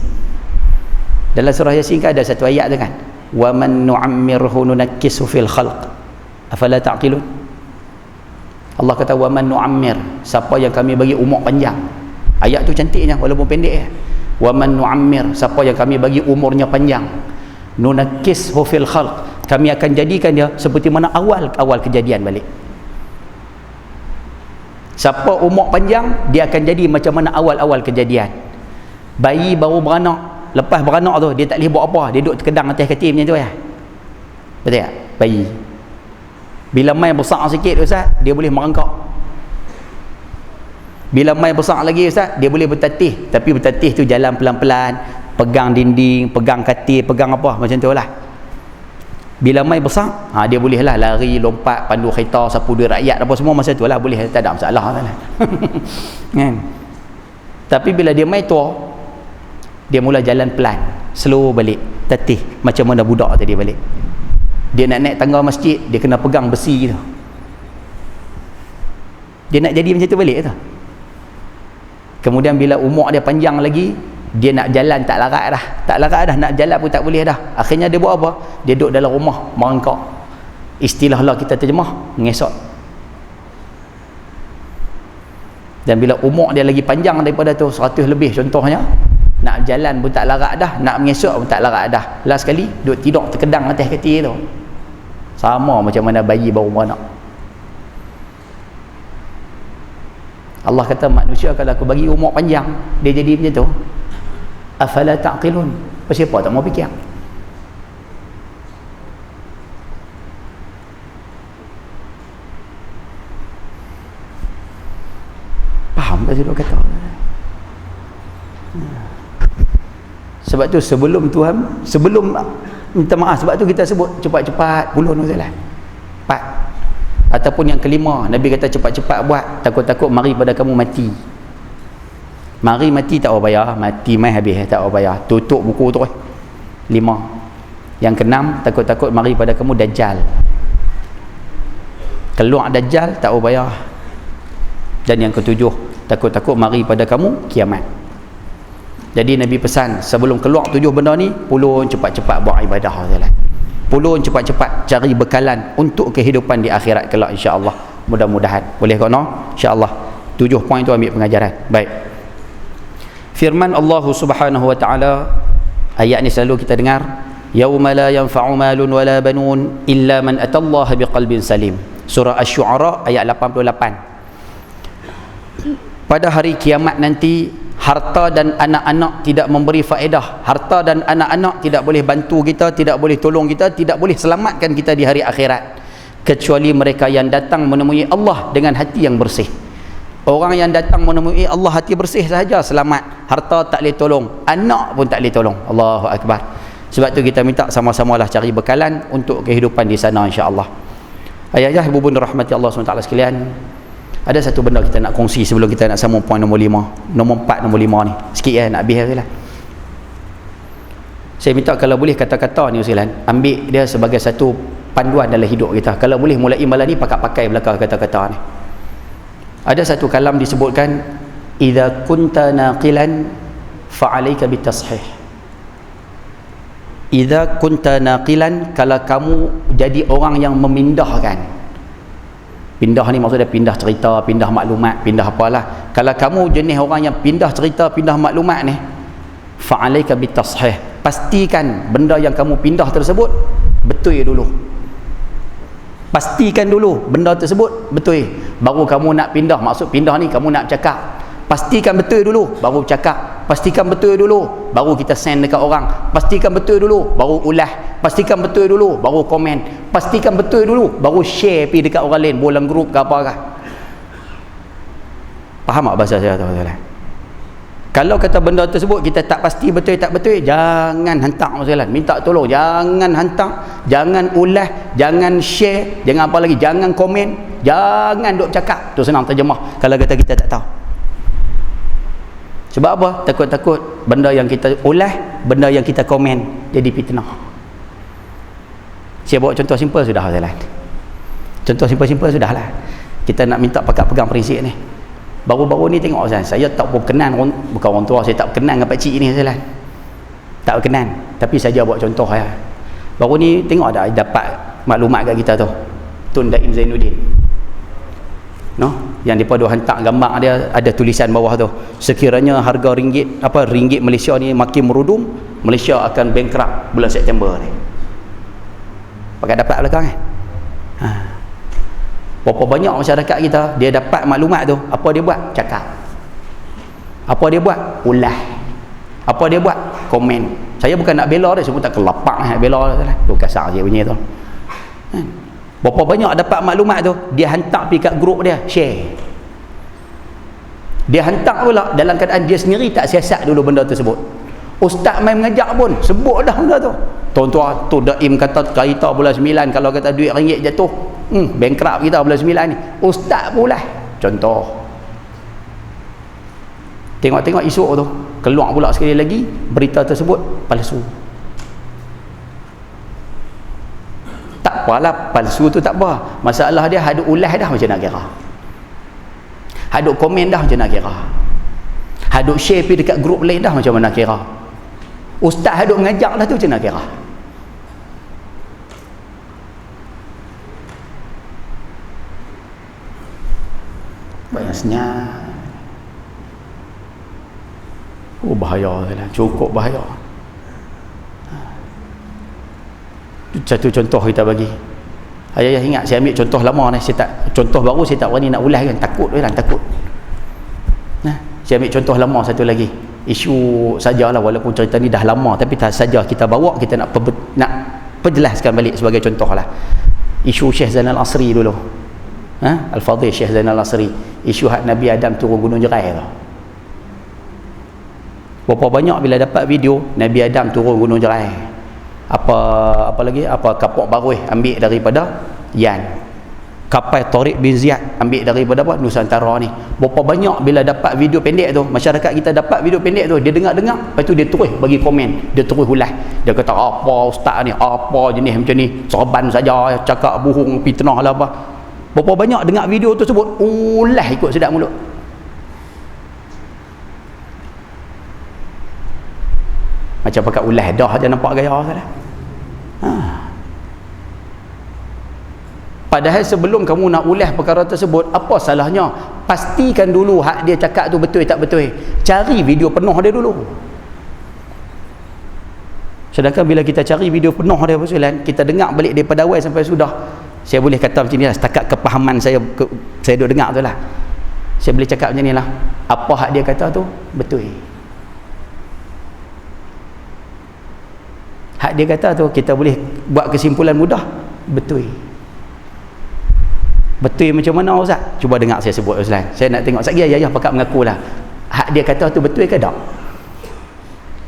S1: Dalam surah Yasin kan ada satu ayat tu kan. Wa man nu'ammirhu nunakkisu fil khalq. Afala ta'qilun? Allah kata wa man nu'ammir, siapa yang kami bagi umur panjang. Ayat tu cantiknya walaupun pendek. Wa man nu'ammir, siapa yang kami bagi umurnya panjang. Nunakkishu fil khalq, kami akan jadikan dia seperti mana awal kejadian balik. Siapa umur panjang, dia akan jadi macam mana awal kejadian. Bayi baru beranak, lepas beranak tu dia tak boleh buat apa, dia duduk terkedang atas katil macam tu ya. Betul tak? Bayi bila main besar sikit Ustaz, dia boleh merangkak. Bila main besar lagi Ustaz, dia boleh bertatih. Tapi bertatih tu jalan pelan-pelan, pegang dinding, pegang katil, pegang apa macam tu lah. Bila main besar, dia boleh lah lari, lompat, pandu kereta, sapu duit rakyat apa semua masa tu lah, boleh, tak ada masalah lah. Kan? Tapi bila dia main tua, dia mula jalan pelan, slow balik, tatih macam mana budak tadi balik. Dia nak naik tangga masjid, dia kena pegang besi tu. Dia nak jadi macam tu balik tu. Kemudian bila umur dia panjang lagi, dia nak jalan tak larat dah, nak jalan pun tak boleh dah. Akhirnya dia buat apa? Dia duduk dalam rumah merangkak. Istilahlah kita terjemah, ngesot. Dan bila umur dia lagi panjang daripada tu 100 lebih contohnya, nak jalan pun tak larat dah, nak mengesot pun tak larat dah. Last sekali duduk tidur terkedang atas katil tu. Sama macam mana bayi baru beranak. Allah kata manusia kalau aku bagi umur panjang, dia jadi macam tu. Afala ta'qilun? Siapa tak mau fikir? Faham tak sudah kata? Sebab tu sebelum minta maaf, sebab tu kita sebut cepat-cepat pulun tu lah. 4. Ataupun yang kelima, Nabi kata cepat-cepat buat, takut-takut mari pada kamu mati. Mari mati tak payah, mati mai habis tak payah, tutup buku tu 5. Yang keenam, takut-takut mari pada kamu dajjal. Keluar dajjal tak payah. Dan yang ketujuh, takut-takut mari pada kamu kiamat. Jadi Nabi pesan sebelum keluar 7 benda ni, pulun cepat-cepat buat ibadah sajalah. Pulun cepat-cepat cari bekalan untuk kehidupan di akhirat kelak insya-Allah. Mudah-mudahan boleh kau no? Insya-Allah 7 poin tu ambil pengajaran. Baik. Firman Allah Subhanahu wa taala, ayat ni selalu kita dengar, yauma la yanfa'u malun wala banun illa man atallaha biqalbin salim. Surah Asy-Syu'ara ayat 88. Pada hari kiamat nanti, harta dan anak-anak tidak memberi faedah. Harta dan anak-anak tidak boleh bantu kita, tidak boleh tolong kita, tidak boleh selamatkan kita di hari akhirat, kecuali mereka yang datang menemui Allah dengan hati yang bersih. Orang yang datang menemui Allah hati bersih sahaja selamat. Harta tak boleh tolong, anak pun tak boleh tolong. Allahu Akbar. Sebab tu kita minta sama-samalah cari bekalan untuk kehidupan di sana, insya-Allah. Ayah-ayah, ibu bunda rahmati Allah SWT sekalian, ada satu benda kita nak kongsi sebelum kita nak sambung poin nombor 5, nombor 4, nombor 5 ni. Sikit nak habis lah. Saya minta kalau boleh kata-kata ni sekalian, ambil dia sebagai satu panduan dalam hidup kita. Kalau boleh mulai malam ni pakai belakang kata-kata ni. Ada satu kalam disebutkan, idza kunta naqilan fa'alaika bitashih. Idza kunta naqilan, kalau kamu jadi orang yang memindahkan. Pindah ni maksudnya pindah cerita, pindah maklumat, pindah apalah. Kalau kamu jenis orang yang pindah cerita, pindah maklumat ni, fa'alaika bitashih. Pastikan benda yang kamu pindah tersebut betul dulu. Pastikan dulu benda tersebut betul. Baru kamu nak pindah. Maksud pindah ni kamu nak cakap. Pastikan betul dulu baru cakap. Pastikan betul dulu baru kita send dekat orang. Pastikan betul dulu baru ulah. Pastikan betul dulu baru komen. Pastikan betul dulu baru share pergi dekat orang lain, dalam grup ke apa kah. Faham tak bahasa saya tuan-tuan? Kalau kata benda tersebut kita tak pasti betul tak betul, jangan hantar masalah. Minta tolong, jangan hantar, jangan ulah, jangan share, jangan apa lagi, jangan komen, jangan duk cakap. Tu senang terjemah kalau kata kita tak tahu. Sebab apa? Takut-takut benda yang kita ulah, benda yang kita komen jadi fitnah. Saya bawa contoh simple sudah lah. Contoh simple sudahlah. Kita nak minta pegang prinsip ni. Baru-baru ni tengok saya tak berkenan, bukan orang tua, saya tak berkenan dengan pakcik ni salah. Tak berkenan, tapi saja buat contoh ya. Baru ni tengok ada dapat maklumat kat kita tu. Tun Daim Zainuddin. No, yang depa duk hantar gambar dia, ada tulisan bawah tu. Sekiranya harga ringgit Malaysia ni makin merudum, Malaysia akan bankrupt bulan September ni. Pakai dapat belakang kan? Berapa banyak masyarakat kita dia dapat maklumat tu, apa dia buat? Cakap. Apa dia buat? Ulah. Apa dia buat? Komen. Saya bukan nak bela dia, saya pun tak kelapak nak bela dia. Tu kasar je bunyi tu. Berapa banyak dapat maklumat tu, dia hantar pergi kat grup dia, share. Dia hantar pula dalam keadaan dia sendiri tak siasat dulu benda tersebut. Ustaz main mengajak pun sebut dah benda tu. Tuan-tuan, tu Daim kata kita bulan 9 kalau kata duit ringgit jatuh, bankrupt kita bulan 9 ni. Ustaz pula contoh. Tengok-tengok esok tu keluar pula sekali lagi berita tersebut palsu. Tak apalah, palsu tu tak apa. Masalah dia hadut ulah dah macam nak kira. Hadut komen dah macam nak kira. Hadut share pergi dekat grup lain dah macam mana kira. Ustaz hadut mengajak dah tu macam nak kira. Banyak senyap. Oh bahaya lah, cukup bahaya. Satu contoh kita bagi. Ayah ingat saya ambil contoh lama ni, contoh baru saya tak berani nak ulas kan, takut lah, takut. Nah, saya ambil contoh lama satu lagi. Isu sajalah, walaupun cerita ni dah lama tapi tak saja kita bawa, kita nak perjelaskan balik sebagai contoh lah. Isu Syekh Zainal Asri dulu. Al-Fadhil Syekh Zainal Asri, isu hak Nabi Adam turun gunung Jerai tu. Berapa banyak bila dapat video Nabi Adam turun gunung Jerai, apa lagi, apa kapok Baruih ambil daripada Yan, kapal Tariq bin Ziyad ambil daripada apa, Nusantara ni. Berapa banyak bila dapat video pendek tu, masyarakat kita dapat video pendek tu, dia dengar, lepas tu dia terus bagi komen, dia terus ulas, dia kata apa ustaz ni, apa jenis macam ni, serban saja, cakap bohong, fitnah lah apa. Berapa banyak dengar video tersebut, ulah ikut sedap mulut. Macam pakai ulah dah aja nampak gaya salah. Padahal sebelum kamu nak ulah perkara tersebut, apa salahnya pastikan dulu hak dia cakap tu betul tak betul. Cari video penuh dia dulu. Sedangkan bila kita cari video penuh dia persoalan, kita dengar balik daripada awal sampai sudah. Saya boleh kata macam ni lah, setakat kepahaman saya duk dengar tu lah. Saya boleh cakap macam ni lah, apa hak dia kata tu betul. Hak dia kata tu kita boleh buat kesimpulan mudah, betul. Betul macam mana Ustaz? Cuba dengar saya sebut Ustaz. Saya nak tengok sekali ayah pakat mengaku lah. Hak dia kata tu betul ke tak?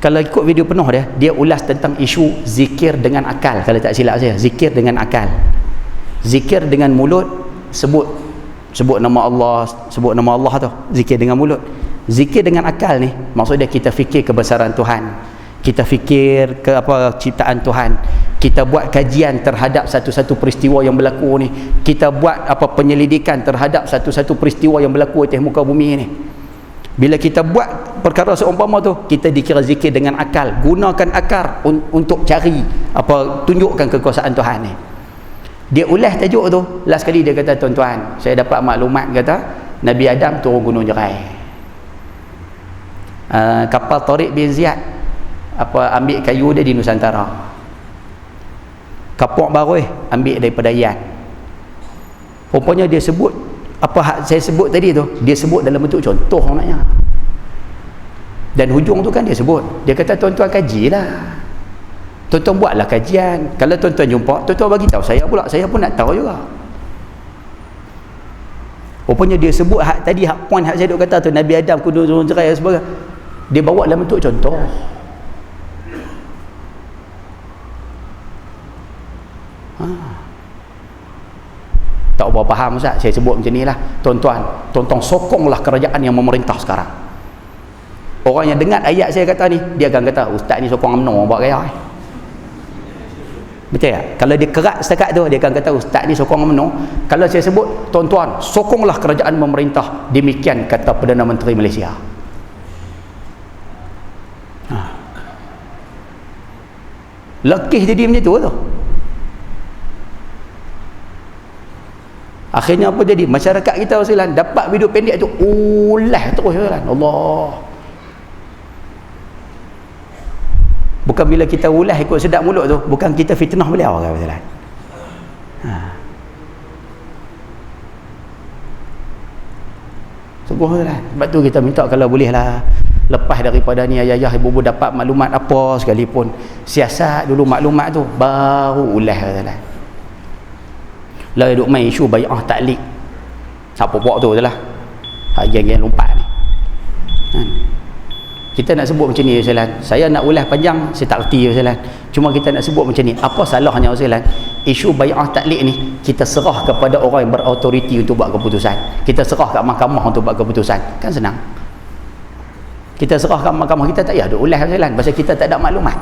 S1: Kalau ikut video penuh dia ulas tentang isu zikir dengan akal. Kalau tak silap saya, zikir dengan akal. Zikir dengan mulut, sebut nama Allah tu, zikir dengan mulut. Zikir dengan akal ni maksudnya kita fikir kebesaran Tuhan, kita fikir ke apa ciptaan Tuhan, kita buat kajian terhadap satu-satu peristiwa yang berlaku ni, kita buat apa penyelidikan terhadap satu-satu peristiwa yang berlaku atas muka bumi ni. Bila kita buat perkara seumpama tu, kita dikira zikir dengan akal. Gunakan akal untuk cari apa, tunjukkan kekuasaan Tuhan ni. Dia ulas tajuk tu, last kali dia kata, tuan-tuan, saya dapat maklumat kata Nabi Adam turun gunung Jerai. Kapal Tariq bin Ziyad apa ambil kayu dia di Nusantara. Kapok Baroi ambil daripada Yan. Rupanya dia sebut apa saya sebut tadi tu, dia sebut dalam bentuk contoh maknanya. Dan hujung tu kan dia sebut, dia kata tuan-tuan kajilah, tuan-tuan buatlah kajian. Kalau tuan-tuan jumpa, tuan-tuan bagi tahu saya pula, saya pun nak tahu juga. Rupanya dia sebut hak tadi, hak poin hak saya duk kata tu, Nabi Adam kudu cerai dan sebagainya, dia bawa dalam bentuk contoh. Tak apa faham Ustaz, saya sebut macam ni lah, tuan-tuan sokonglah kerajaan yang memerintah sekarang. Orang yang dengar ayat saya kata ni, dia akan kata Ustaz ni sokong UMNO buat gaya. Betul tak? Kalau dia kerat setakat tu, dia akan kata Ustaz ni sokong UMNO. Kalau saya sebut tuan-tuan sokonglah kerajaan memerintah, demikian kata Perdana Menteri Malaysia. Lekih jadi macam tu tu. Akhirnya apa jadi? Masyarakat kita Ustaz dapat video pendek tu ulah terus Ustaz. Allah. Bukan bila kita ulah ikut sedap mulut tu, bukan kita fitnah beliau kan Ustaz. Sungguh Ustaz. Sebab tu kita minta kalau bolehlah lepas daripada ni ayah-ayah ibu-ibu dapat maklumat apa sekalipun, siasat dulu maklumat tu baru ulah Ustaz. Lah duk main isu bai'ah taklik. Siapa buat tu je lah. Geng-geng lompat ni. Kita nak sebut macam ni Ustaz. Saya nak ulas panjang, saya tak erti Ustaz. Cuma kita nak sebut macam ni. Apa salahnya Ustaz? Isu bai'ah taklik ni kita serah kepada orang yang berautoriti untuk buat keputusan. Kita serah kat mahkamah untuk buat keputusan. Kan senang. Kita serah kat mahkamah, kita tak payah duk ulas Ustaz. Pasal kita tak ada maklumat.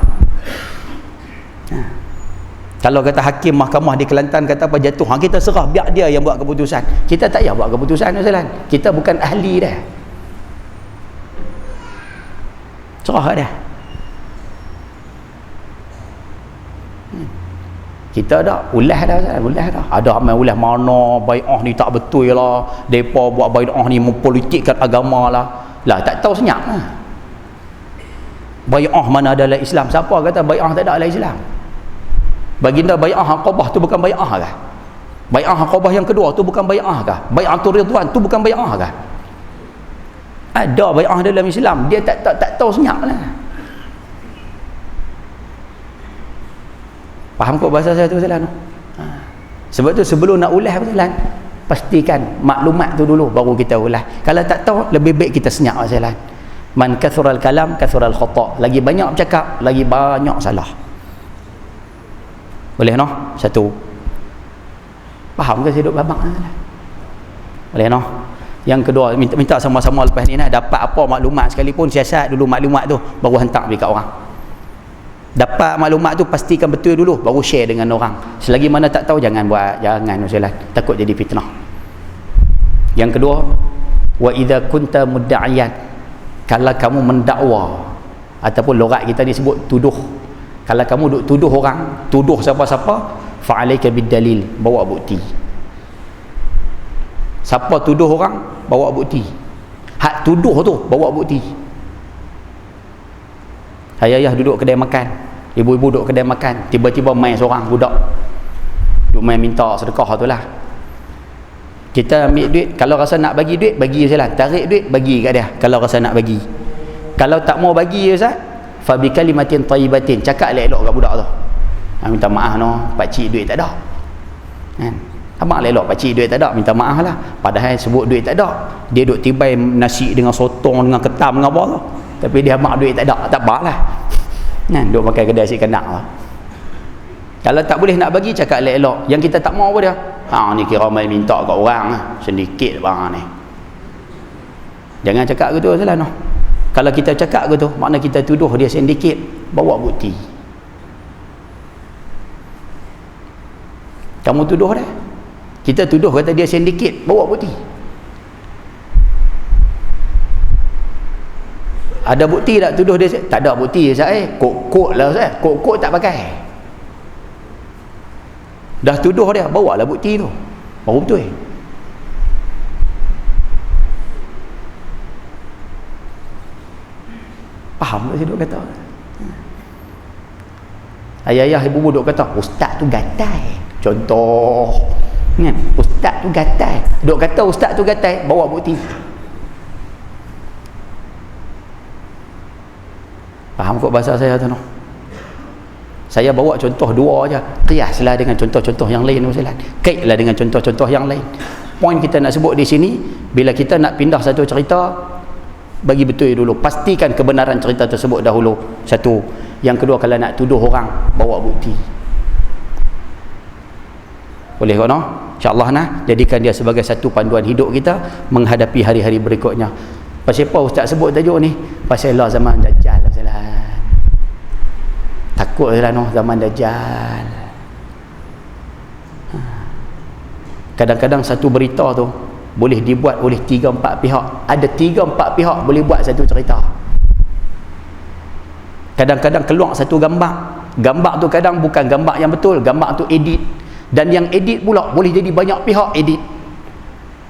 S1: Kalau kata hakim mahkamah di Kelantan kata apa jatuh, kita serah biar dia yang buat keputusan. Kita tak payah buat keputusan Ustaz. Kita bukan ahli dah. Serah dah. Kita dah ulah dah Ustaz, ulah dah. Ada ramai ulah mana bai'ah ni tak betul lah, depa buat bai'ah ni mempolitikkan agama lah. Lah tak tahu senyap lah. Bai'ah mana adalah Islam? Siapa kata bai'ah tak ada dalam Islam? Baginda bai'ah Aqabah tu bukan bai'ah kah? Bai'ah Aqabah yang kedua tu bukan bai'ah kah? Bai'atul Ridwan tu bukan bai'ah kah? Ada bai'ah dalam Islam, dia tak tahu senyap lah. Faham kok bahasa saya tu Ustaz? Sebab tu sebelum nak ulas Ustaz, pastikan maklumat tu dulu baru kita ulas. Kalau tak tahu, lebih baik kita senyap Ustaz. Man kathural kalam kathural khata'. Lagi banyak bercakap, lagi banyak salah. Boleh noh? Satu. Faham ke saya duk babak? Boleh noh? Yang kedua, minta sama-sama lepas ni dapat apa maklumat sekalipun, siasat dulu maklumat tu baru hantar pergi kat orang. Dapat maklumat tu pastikan betul dulu baru share dengan orang. Selagi mana tak tahu jangan buat, jangan Ustaz. Takut jadi fitnah. Yang kedua, wa idza kunta mudda'iyan, kalau kamu mendakwa ataupun logat kita ni sebut tuduh. Kalau kamu duk tuduh orang, tuduh siapa-siapa, fa'alaika bid-dalil, bawa bukti. Siapa tuduh orang, bawa bukti. Hak tuduh tu, bawa bukti. Ayah-ayah duduk kedai makan, ibu-ibu duduk kedai makan, tiba-tiba main seorang budak duk main minta sedekah tu lah. Kita ambil duit, kalau rasa nak bagi duit, bagi je lah. Tarik duit, bagi kat dia kalau rasa nak bagi. Kalau tak mau bagi Ustaz, fa bi kalimatin thayyibatin, cakap elok kat budak tu. Minta maaf pakcik duit tak ada. Kan? Abang elok pakcik duit tak ada, minta maaf lah. Padahal sebut duit tak ada, dia duk tibai nasi dengan sotong dengan ketam dengan apa tu. tapi dia mak duit tak ada, tak apalah. Kan duk makan kedai si kanak lah. Kalau tak boleh nak bagi, cakap elok-elok. Yang kita tak mau apa dia? Ni kira mai minta kat orang lah, sedikit barang ni. Jangan cakap gitu salah noh. Kalau kita cakap gitu, makna kita tuduh dia sedikit. Bawa bukti. Kamu tuduh dah. Kita tuduh kata dia sedikit, bawa bukti. Ada bukti tak tuduh dia? Tak ada bukti saya. Kok lah saya. Kok tak pakai. Dah tuduh dia, bawalah bukti tu. Baru betul. Faham tak saya duk kata? Ayah-ayah ibu-ibu duk kata, ustaz tu gatai. Contoh. Kan? Ustaz tu gatai. Duk kata ustaz tu gatai, bawa bukti. Faham kok bahasa saya tu noh? Saya bawa contoh dua aja. Kiaslah dengan contoh-contoh yang lain Ustaz. Kaitlah dengan contoh-contoh yang lain. Poin kita nak sebut di sini, bila kita nak pindah satu cerita, bagi betul dulu. Pastikan kebenaran cerita tersebut dahulu. Satu. Yang kedua, kalau nak tuduh orang, bawa bukti. Boleh kau noh? InsyaAllah nah, jadikan dia sebagai satu panduan hidup kita menghadapi hari-hari berikutnya. Pasal apa Ustaz sebut tajuk ni? Pasal lah zaman Dajjal. Takut lah noh zaman Dajjal. Kadang-kadang satu berita tu boleh dibuat oleh 3-4 pihak. Ada 3-4 pihak boleh buat satu cerita. Kadang-kadang keluar satu gambar. Gambar tu kadang bukan gambar yang betul, gambar tu edit. Dan yang edit pula boleh jadi banyak pihak edit.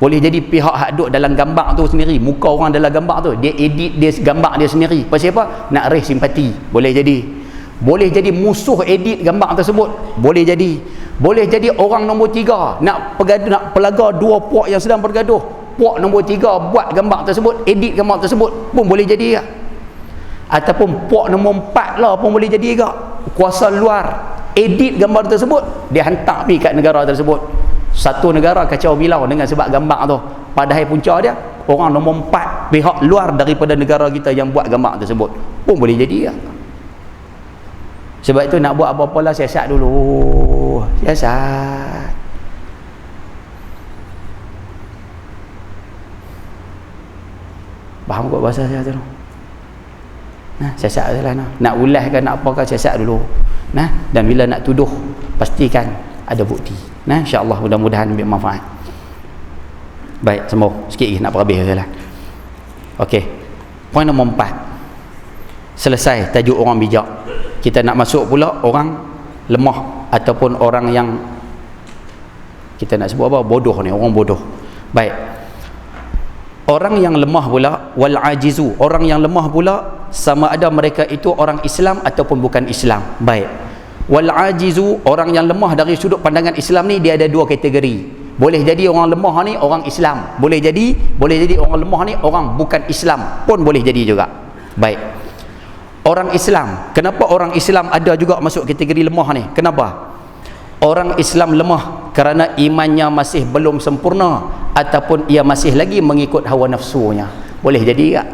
S1: Boleh jadi pihak hak duk dalam gambar tu sendiri, muka orang dalam gambar tu, dia edit dia gambar dia sendiri. Pasal apa? Nak raise simpati. Boleh jadi. Boleh jadi musuh edit gambar tersebut. Boleh jadi. Boleh jadi orang nombor 3 nak pelaga dua puak yang sedang bergaduh. Puak nombor 3 buat gambar tersebut, edit gambar tersebut pun boleh jadi. Ataupun puak nombor 4 lah pun boleh jadi juga. Kuasa luar edit gambar tersebut, dia hantar pergi kat negara tersebut. Satu negara kacau bilau dengan sebab gambar tu. Padahal punca dia orang nombor 4, pihak luar daripada negara kita yang buat gambar tersebut pun boleh jadi. Sebab itu nak buat apa-apa lah, siasat dulu. Siasat. Faham kot bahasa saya tu? Nah, siasat je lah. Nak ulas kan, nak apa kan, siasat dulu. Nah, dan bila nak tuduh, pastikan ada bukti. Nah, insya-Allah mudah-mudahan ambil manfaat. Baik, sembuh. Sikit lagi nak berhabis je lah. Okey. Poin nombor 4. Selesai tajuk orang bijak. Kita nak masuk pula orang lemah ataupun orang yang kita nak sebut apa? Bodoh ni, orang bodoh. Baik. Orang yang lemah pula, wal ajizu, orang yang lemah pula sama ada mereka itu orang Islam ataupun bukan Islam. Baik. Wal ajizu, orang yang lemah dari sudut pandangan Islam ni dia ada dua kategori. Boleh jadi orang lemah ni orang Islam. Boleh jadi orang lemah ni orang bukan Islam pun boleh jadi juga. Baik. Orang Islam, kenapa orang Islam ada juga masuk kategori lemah ni? Kenapa? Orang Islam lemah kerana imannya masih belum sempurna ataupun ia masih lagi mengikut hawa nafsunya. Boleh jadi tak?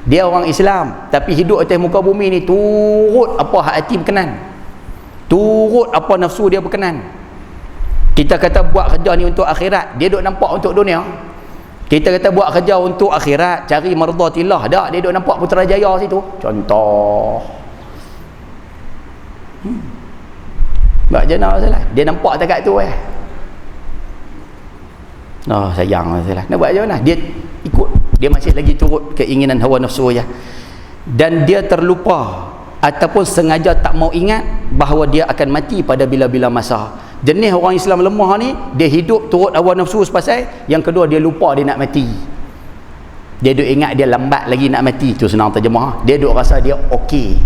S1: Dia orang Islam tapi hidup atas muka bumi ni turut apa hati berkenan, turut apa nafsu dia berkenan. Kita kata buat kerja ni untuk akhirat, dia duk nampak untuk dunia. Kita kata buat kerja untuk akhirat, cari mardatillah, dak dia duk nampak Putrajaya situ. Contoh. Buat jana salah. Dia nampak dekat tu Oh, sayang salah. Nak buat macam mana? Dia ikut. Dia masih lagi turut keinginan hawa nafsu ya. Dan dia terlupa ataupun sengaja tak mau ingat bahawa dia akan mati pada bila-bila masa. Jenis orang Islam lemah ni, dia hidup turut hawa nafsu sepasal. Yang kedua, dia lupa dia nak mati. Dia duk ingat dia lambat lagi nak mati. Itu senang terjemah. Dia duk rasa dia okey.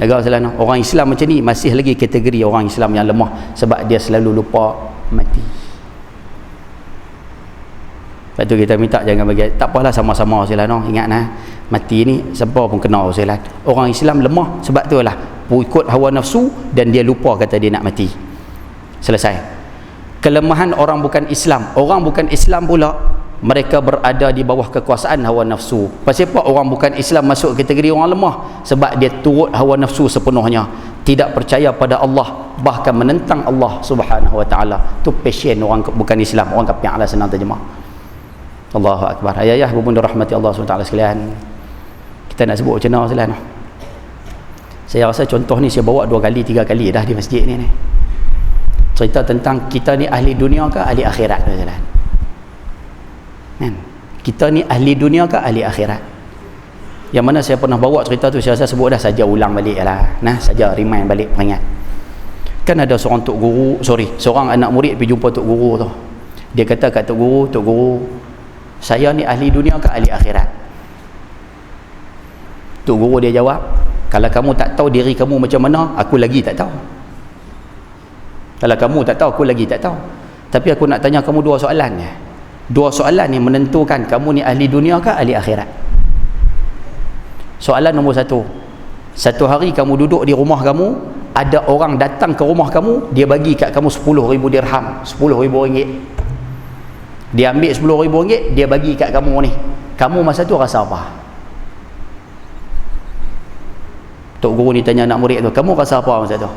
S1: Agak salah. Orang Islam macam ni masih lagi kategori orang Islam yang lemah sebab dia selalu lupa mati. Lepas tu kita minta jangan bagi, tak apalah sama-sama silah ingat mati ni siapa pun kenal silah. Orang Islam lemah sebab tu lah ikut hawa nafsu dan dia lupa kata dia nak mati. Selesai. Kelemahan orang bukan Islam. Orang bukan Islam pula mereka berada di bawah kekuasaan hawa nafsu. Pasal apa orang bukan Islam masuk kategori orang lemah? Sebab dia turut hawa nafsu sepenuhnya, tidak percaya pada Allah, bahkan menentang Allah Subhanahu wa taala. Tu pasien orang bukan Islam, orang kafir. Ala senang terjemah. Allahu akbar. Ayah bunda rahmati Allah Subhanahu wa taala sekalian, kita nak sebut macam mana sekalian? Saya rasa contoh ni saya bawa 2 kali 3 kali dah di masjid ni. Cerita tentang kita ni ahli dunia ke ahli akhirat sekalian? Kan? Kita ni ahli dunia ke ahli akhirat? Yang mana saya pernah bawa cerita tu, saya rasa sebut dah, saja ulang balik lah. Nah, saja remind balik, peringat. Kan ada seorang seorang anak murid pergi jumpa tok guru tu. Dia kata kat tok guru, saya ni ahli dunia ke ahli akhirat? Tok guru dia jawab, kalau kamu tak tahu diri kamu macam mana, aku lagi tak tahu. Kalau kamu tak tahu, aku lagi tak tahu. Tapi aku nak tanya kamu 2 soalan je. 2 soalan ni menentukan kamu ni ahli dunia ke ahli akhirat. Soalan nombor 1, satu hari kamu duduk di rumah kamu, ada orang datang ke rumah kamu, dia bagi kat kamu 10,000 dirham, 10,000 ringgit. Dia ambil 10,000 ringgit, dia bagi kat kamu ni. Kamu masa tu rasa apa? Tok guru ni tanya anak murid tu, kamu rasa apa masa tu?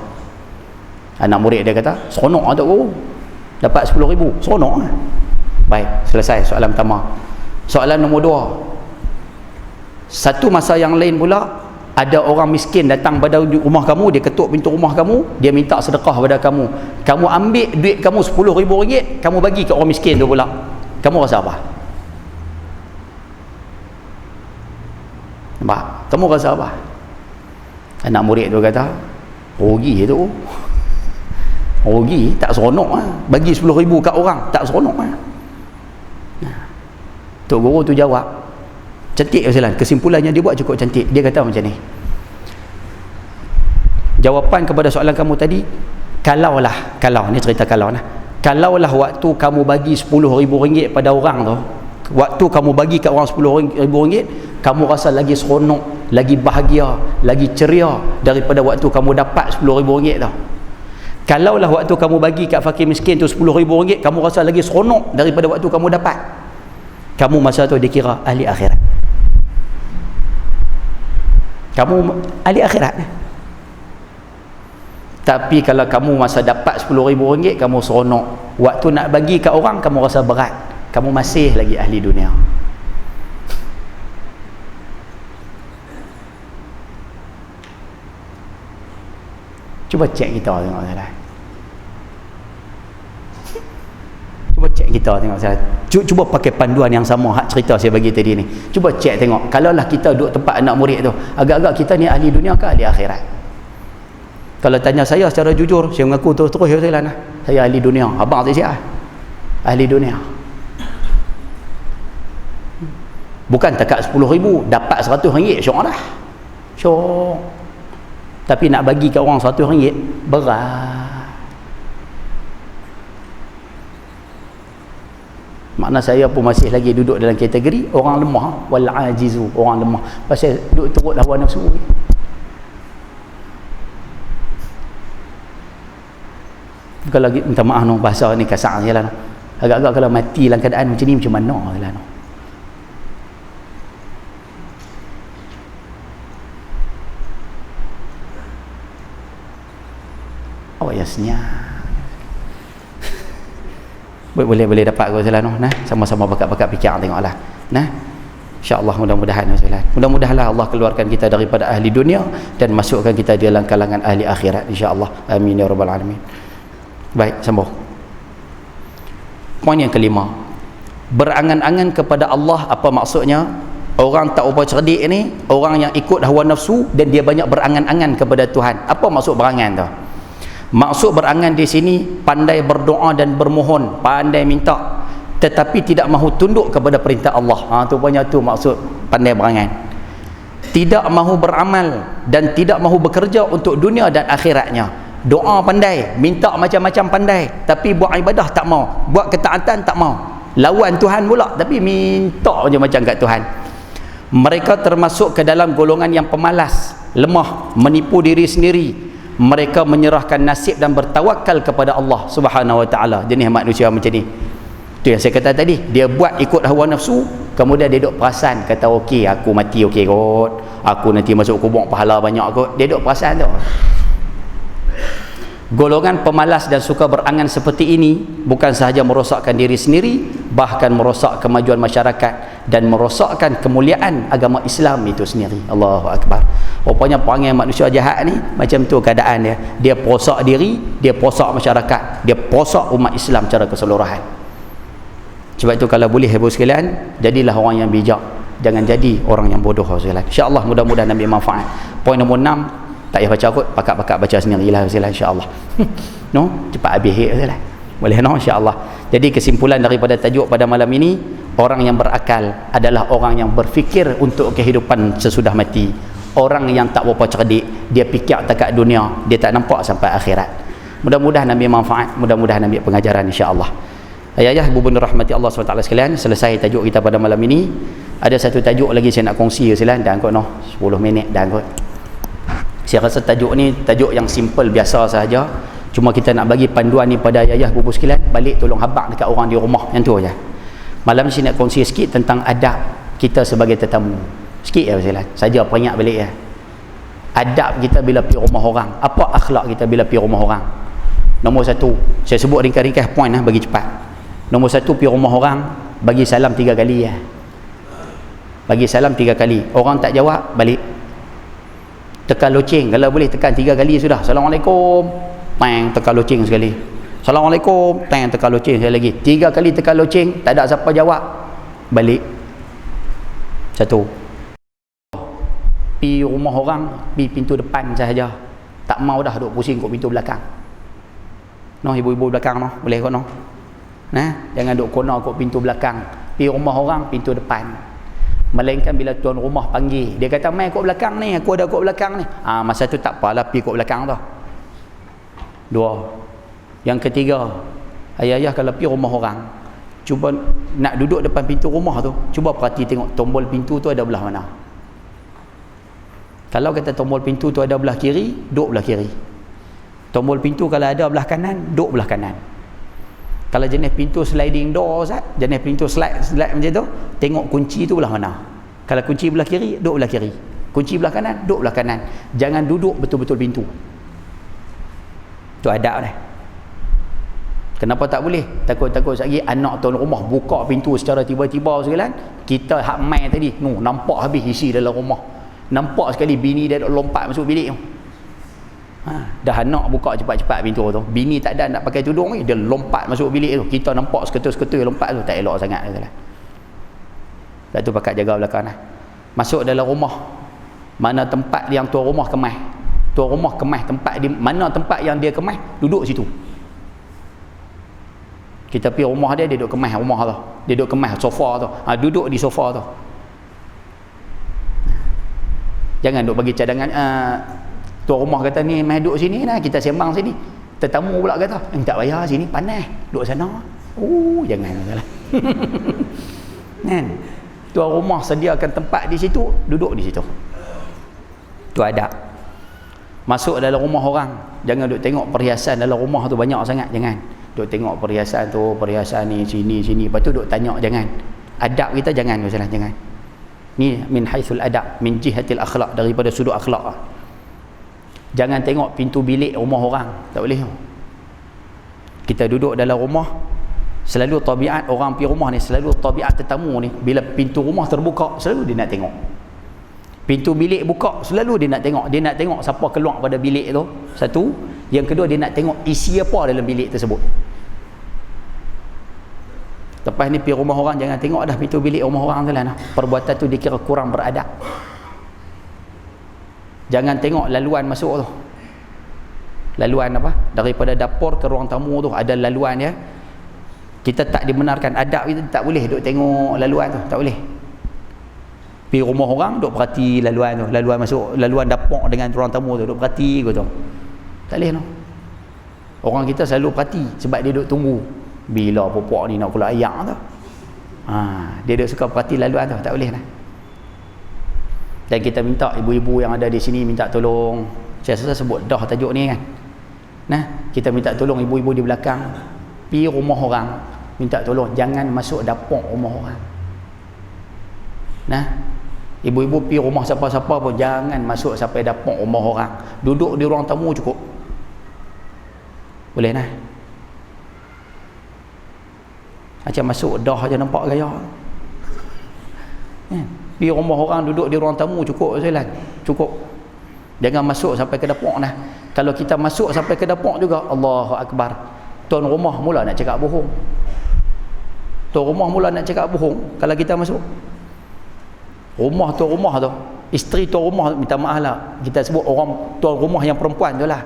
S1: Anak murid dia kata, seronok lah tok guru, dapat 10,000, seronok lah. Baik, selesai soalan pertama. Soalan nombor 2, satu masa yang lain pula, ada orang miskin datang pada rumah kamu, dia ketuk pintu rumah kamu, dia minta sedekah pada kamu. Kamu ambil duit kamu 10,000 ringgit, kamu bagi ke orang miskin tu pula. Kamu rasa apa? Nampak? Kamu rasa apa? Anak murid tu kata, rugi tu. Rugi, tak seronok lah. Bagi 10,000 kat orang, tak seronok lah. Tok guru tu jawab, cantik Ustaz, kesimpulannya dia buat cukup cantik. Dia kata macam ni, jawapan kepada soalan kamu tadi, kalau ni cerita kalaulah waktu kamu bagi 10,000 ringgit pada orang tu, waktu kamu bagi kat orang 10,000 ringgit, kamu rasa lagi seronok, lagi bahagia, lagi ceria daripada waktu kamu dapat 10,000 ringgit tu. Kalaulah waktu kamu bagi kat fakir miskin tu 10,000 ringgit, kamu rasa lagi seronok daripada waktu kamu dapat, kamu masa tu dikira ahli akhirat. Kamu ahli akhirat. Tapi kalau kamu masa dapat 10,000 ringgit, kamu seronok, waktu nak bagi kat orang kamu rasa berat, kamu masih lagi ahli dunia. Cuba cek kita tengok salah. Cuba cek kita tengok salah. Cuba pakai panduan yang sama hak cerita saya bagi tadi ni. Cuba cek tengok, kalaulah kita duduk tempat anak murid tu, agak-agak kita ni ahli dunia ke ahli akhirat? Kalau tanya saya secara jujur, saya mengaku terus saya ahli dunia. Abang tak siap? Ahli dunia. Bukan takat 10,000, dapat 100 ringgit syok dah. Syok. Tapi nak bagi kat orang 100 ringgit berat. Makna saya pun masih lagi duduk dalam kategori orang lemah, wal ajizu, orang lemah. Pasal duduk turut hawa nafsu. Bukan lagi minta maaf no, bahasa ni kasar je lah no. Agak-agak kalau mati dalam keadaan macam ni macam mana je lah no. Awasnya boleh dapat kau salah noh, nah sama-sama bakat-bakat fikir tengoklah, nah insya-Allah mudah-mudahan mudah-mudahanlah Allah keluarkan kita daripada ahli dunia dan masukkan kita di dalam kalangan ahli akhirat insya-Allah, amin ya rabbal alamin. Baik, sambung poin yang kelima, berangan-angan kepada Allah. Apa maksudnya? Orang tak ubah cerdik ni orang yang ikut hawa nafsu dan dia banyak berangan-angan kepada Tuhan. Apa maksud berangan tu? Maksud berangan di sini pandai berdoa dan bermohon, pandai minta tetapi tidak mahu tunduk kepada perintah Allah. Tu punya tu maksud pandai berangan. Tidak mahu beramal dan tidak mahu bekerja untuk dunia dan akhiratnya. Doa pandai, minta macam-macam pandai, tapi buat ibadah tak mau, buat ketaatan tak mau. Lawan Tuhan pula tapi minta macam-macam kat Tuhan. Mereka termasuk ke dalam golongan yang pemalas, lemah, menipu diri sendiri. Mereka menyerahkan nasib dan bertawakal kepada Allah Subhanahu wa taala. Jenis manusia macam ni. Tu yang saya kata tadi, dia buat ikut hawa nafsu, kemudian dia duk perasan, kata okey aku mati okey kot, aku nanti masuk kubur pahala banyak kot, dia duk perasan tu. Golongan pemalas dan suka berangan seperti ini bukan sahaja merosakkan diri sendiri, bahkan merosak kemajuan masyarakat dan merosakkan kemuliaan agama Islam itu sendiri. Allahu Akbar. Rupanya perangai manusia jahat ni macam tu keadaan dia. Dia perosak diri, dia perosak masyarakat, dia perosak umat Islam secara keseluruhan. Sebab itu kalau boleh ibu sekalian, jadilah orang yang bijak, jangan jadi orang yang bodoh sekalian. InsyaAllah mudah-mudahan ambil manfaat. Poin nombor 6, tak payah baca kot, pakat-pakat baca sendirilah insya-Allah. No, cepat habis lah. Boleh no insya-Allah. Jadi kesimpulan daripada tajuk pada malam ini, orang yang berakal adalah orang yang berfikir untuk kehidupan sesudah mati. Orang yang tak berapa cerdik, dia fikir takat dunia, dia tak nampak sampai akhirat. Mudah-mudahan ambil manfaat, mudah-mudahan ambil pengajaran insya-Allah. Ayah-ayah, ibu bunda rahmati Allah SWT sekalian, selesai tajuk kita pada malam ini. Ada satu tajuk lagi saya nak kongsi sekalian, dah kot no, 10 minit dah kot. Saya rasa tajuk ni tajuk yang simple biasa sahaja, cuma kita nak bagi panduan ni pada ayah bubu sekalian, balik tolong habaq dekat orang di rumah, yang tu aja. Malam ni saya nak kongsi sikit tentang adab kita sebagai tetamu. Sikit ya sekalian, saja peringat balik ya. Adab kita bila pergi rumah orang, apa akhlak kita bila pergi rumah orang. Nombor 1, saya sebut ringkas-ringkas poin lah bagi cepat. Nombor 1, pergi rumah orang, bagi salam 3 kali ya. Bagi salam 3 kali. Orang tak jawab, balik. Tekan loceng, kalau boleh tekan 3 kali sudah. Assalamualaikum, tang, tekan loceng sekali. Assalamualaikum, tang, tekan loceng sekali lagi. 3 kali tekan loceng, tak ada siapa jawab, balik. 1. Pi rumah orang, pi pintu depan sahaja, tak mau dah duk pusing kat pintu belakang. No, ibu-ibu belakang no, boleh kot no. Nah, jangan duk kona kat pintu belakang. Pi rumah orang, pintu depan. Melainkan bila tuan rumah panggil, dia kata mai kot belakang ni, aku ada kot belakang ni, masa tu tak apalah pergi kot belakang tu. 2. Yang ketiga, ayah-ayah kalau pergi rumah orang, cuba nak duduk depan pintu rumah tu, cuba perhati tengok tombol pintu tu ada belah mana. Kalau kata tombol pintu tu ada belah kiri, duduk belah kiri. Tombol pintu kalau ada belah kanan, duduk belah kanan. Kalau jenis pintu sliding door, jenis pintu slide macam tu, tengok kunci tu belah mana. Kalau kunci belah kiri, duduk belah kiri. Kunci belah kanan, duduk belah kanan. Jangan duduk betul-betul pintu. Tu adab dah. Kenapa tak boleh? Takut-takut sekali anak tuan rumah buka pintu secara tiba-tiba sekalian, kita hak mai tadi, nampak habis isi dalam rumah. Nampak sekali bini dia lompat masuk bilik tu. Dah anak buka cepat-cepat pintu tu, bini tak ada nak pakai tudung ni, dia lompat masuk bilik tu, kita nampak seketul-seketul lompat tu, tak elok sangat lah. Lepas tu pakat jaga belakang lah. Masuk dalam rumah, mana tempat yang tuan rumah kemas, tuan rumah kemas tempat di mana, tempat yang dia kemas, duduk situ. Kita pergi rumah dia, dia duduk kemas rumah tu, dia duduk kemas sofa tu, duduk di sofa tu. Jangan duk bagi cadangan, tuan rumah kata ni mai duduk sini lah, kita sembang sini. Tetamu pula kata, tak payah sini panas, duduk sana. Jangan lah. Kan? Tuan rumah sediakan tempat di situ, duduk di situ. Tu adab. Masuk dalam rumah orang, jangan duk tengok perhiasan dalam rumah tu banyak sangat, jangan. Duk tengok perhiasan tu, perhiasan ni, sini, lepas tu duk tanya, jangan. Adab kita jangan, jangan. Ni min haitsul adab, min jihatil akhlak, daripada sudut akhlak. Jangan tengok pintu bilik rumah orang, tak boleh. Kita duduk dalam rumah, selalu tabiat orang pergi rumah ni, selalu tabiat tetamu ni, bila pintu rumah terbuka, selalu dia nak tengok. Pintu bilik buka, selalu dia nak tengok. Dia nak tengok siapa keluar pada bilik tu, satu. Yang kedua, dia nak tengok isi apa dalam bilik tersebut. Lepas ni pergi rumah orang, jangan tengok dah pintu bilik rumah orang tu lah. Perbuatan tu dikira kurang beradab. Jangan tengok laluan masuk tu. Laluan apa? Daripada dapur ke ruang tamu tu ada laluan dia. Kita tak dibenarkan, adab kita tak boleh duk tengok laluan tu, tak boleh. Pergi rumah orang duk perhati laluan tu, laluan masuk, laluan dapur dengan ruang tamu tu, duk perhati gitu. Tak boleh no. Orang kita selalu perhati sebab dia duk tunggu bila popok ni nak pula ayak tu. Dia duk suka perhati laluan tu, tak boleh lah. Dan kita minta ibu-ibu yang ada di sini minta tolong. Saya rasa sebut dah tajuk ni kan. Nah, kita minta tolong ibu-ibu di belakang, pergi rumah orang, minta tolong jangan masuk dapur rumah orang. Nah, ibu-ibu pergi rumah siapa-siapa pun jangan masuk sampai dapur rumah orang. Duduk di ruang tamu cukup. Boleh nah? Macam masuk dah aja nampak gaya. Pergi rumah orang duduk di ruang tamu cukup Zailan. Cukup. Jangan masuk sampai ke dapur nah. Kalau kita masuk sampai ke dapur juga, Allahu Akbar. Tuan rumah mula nak cakap bohong. Tuan rumah mula nak cakap bohong kalau kita masuk. Rumah tuan rumah tu, isteri tuan rumah, minta maaf lah, kita sebut orang tuan rumah yang perempuan tu lah.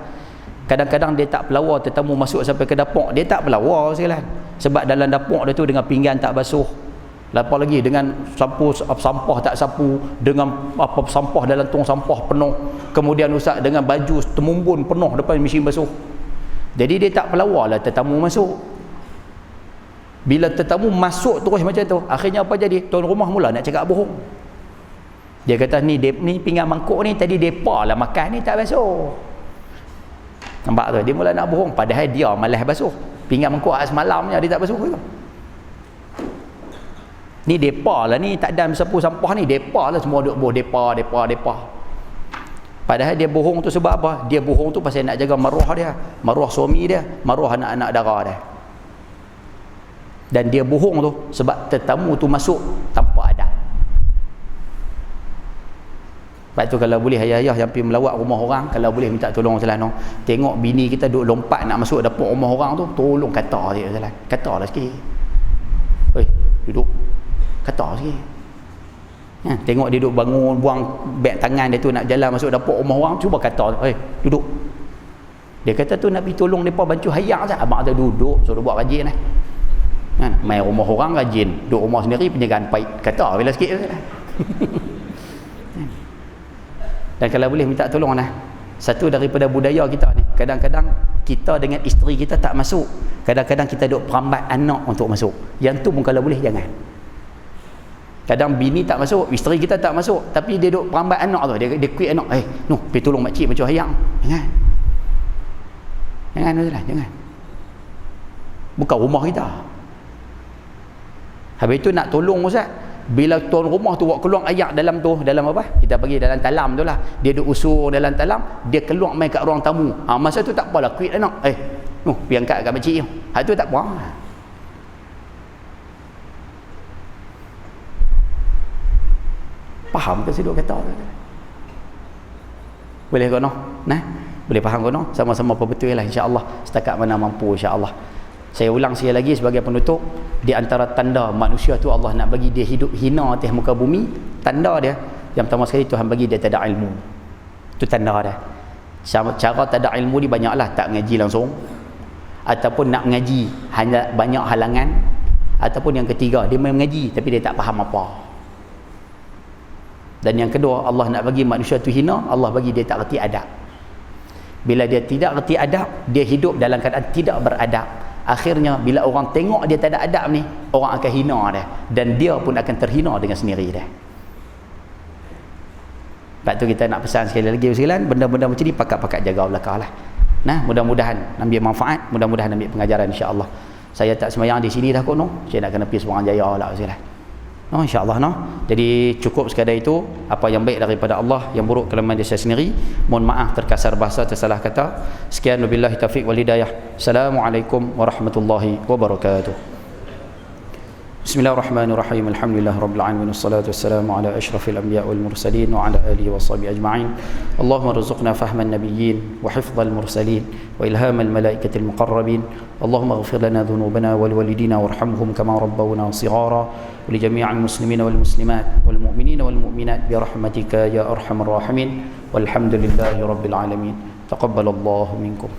S1: Kadang-kadang dia tak pelawar tetamu masuk sampai ke dapur, dia tak pelawar sekalian. Sebab dalam dapur dia tu dengan pinggan tak basuh. Lepas lagi dengan sapu sampah tak sapu, dengan apa sampah dalam tong sampah penuh. Kemudian ustaz dengan baju temumbun penuh depan mesin basuh. Jadi dia tak pelawar lah tetamu masuk. Bila tetamu masuk terus macam tu, akhirnya apa jadi? Tuan rumah mula nak cakap bohong. Dia kata ni pinggan mangkuk ni tadi depa lah makan ni tak basuh. Nampak tu? Dia mula nak bohong padahal dia malas basuh. Pinggan mangkuk semalamnya dia tak basuh ke? Ni depa lah ni, tak ada sapu sampah ni, depa lah semua duk boh depa. Padahal dia bohong tu sebab apa? Dia bohong tu pasal nak jaga maruah dia, maruah suami dia, maruah anak-anak dara dia. Dan dia bohong tu sebab tetamu tu masuk tanpa adab. Sebab tu kalau boleh ayah-ayah yang pergi melawat rumah orang, kalau boleh minta tolong Selano. Tengok bini kita duk lompat nak masuk dapur rumah orang tu, tolong kata dia Selano. Kata lah sikit. Oi, duduk. Kata sikit. Tengok dia duduk bangun, buang beg tangan dia tu nak jalan masuk dapur rumah orang, cuba kata, "Oi, duduk." Dia kata tu nak pergi tolong depa bancu hayak saja. Abang tu duduk, suruh buat rajin lah. Main rumah orang rajin, duduk rumah sendiri penjagaan baik. Kata bila sikit. Dan kalau boleh minta tolong lah. Satu daripada budaya kita ni, kadang-kadang kita dengan isteri kita tak masuk. Kadang-kadang kita duk perambat anak untuk masuk. Yang tu pun kalau boleh jangan. Kadang bini tak masuk, isteri kita tak masuk, tapi dia duk perambat anak tu. Dia kuit anak, "Noh, pergi tolong makcik macam hayang." Jangan. Jangan. Bukan rumah kita. Habis tu nak tolong ustaz, bila tuan rumah tu buat keluar ayak dalam tu, dalam apa? Kita pergi dalam talam tu lah. Dia duk usur dalam talam, dia keluar main kat ruang tamu. Masa tu tak apalah, kuit anak. Noh, pergi angkat kat makcik tu. Hal tu tak apa. Faham ke siduk kata tu? Boleh kau noh? Nah, boleh faham kau noh? Sama-sama betul lah insya-Allah. Setakat mana mampu insya-Allah. Saya ulang sekali lagi sebagai penutup, di antara tanda manusia tu Allah nak bagi dia hidup hina atas muka bumi, tanda dia yang pertama sekali Tuhan bagi dia tak ada ilmu. Itu tanda dia. Cara tak ada ilmu ni banyaklah, tak ngaji langsung, ataupun nak ngaji hanya banyak halangan, ataupun yang ketiga dia main mengaji tapi dia tak faham apa. Dan yang kedua, Allah nak bagi manusia tu hina, Allah bagi dia tak reti adab. Bila dia tidak reti adab, dia hidup dalam keadaan tidak beradab. Akhirnya bila orang tengok dia tak ada adab ni, orang akan hina dia, dan dia pun akan terhina dengan sendiri dia. Sebab tu kita nak pesan sekali lagi sekalian, benda-benda macam ni pakat-pakat jaga belakang lah. Nah, mudah-mudahan ambil manfaat, mudah-mudahan ambil pengajaran insya-Allah. Saya tak sembahyang di sini dah kot noh. Saya nak kena pergi Seberang Jaya lah sekalian. No, insya-Allah no. Jadi cukup sekadar itu. Apa yang baik daripada Allah, yang buruk kelemahan diri saya sendiri. Mohon maaf terkasar bahasa, tersalah kata. Sekian, wabillahi taufiq wal hidayah. Assalamualaikum warahmatullahi wabarakatuh. Bismillahirrahmanirrahim. Alhamdulillahirabbil alamin wassalatu wassalamu ala asyrafil anbiya wal mursalin wa ala alihi washabihi ajma'in. Allahumma rzuqna fahman nabiyyin wa hifdhal mursalin wa ilhamal malaikatil muqarrabin. Allahumma ighfir lana dhunubana wal walidina warhamhum kama rabbawna shighara wa li jami'il muslimina wal muslimat wal mu'minina wal mu'minat bi rahmatika ya arhamar rahimin. Walhamdulillahi rabbil alamin. Taqabbalallahu minkum.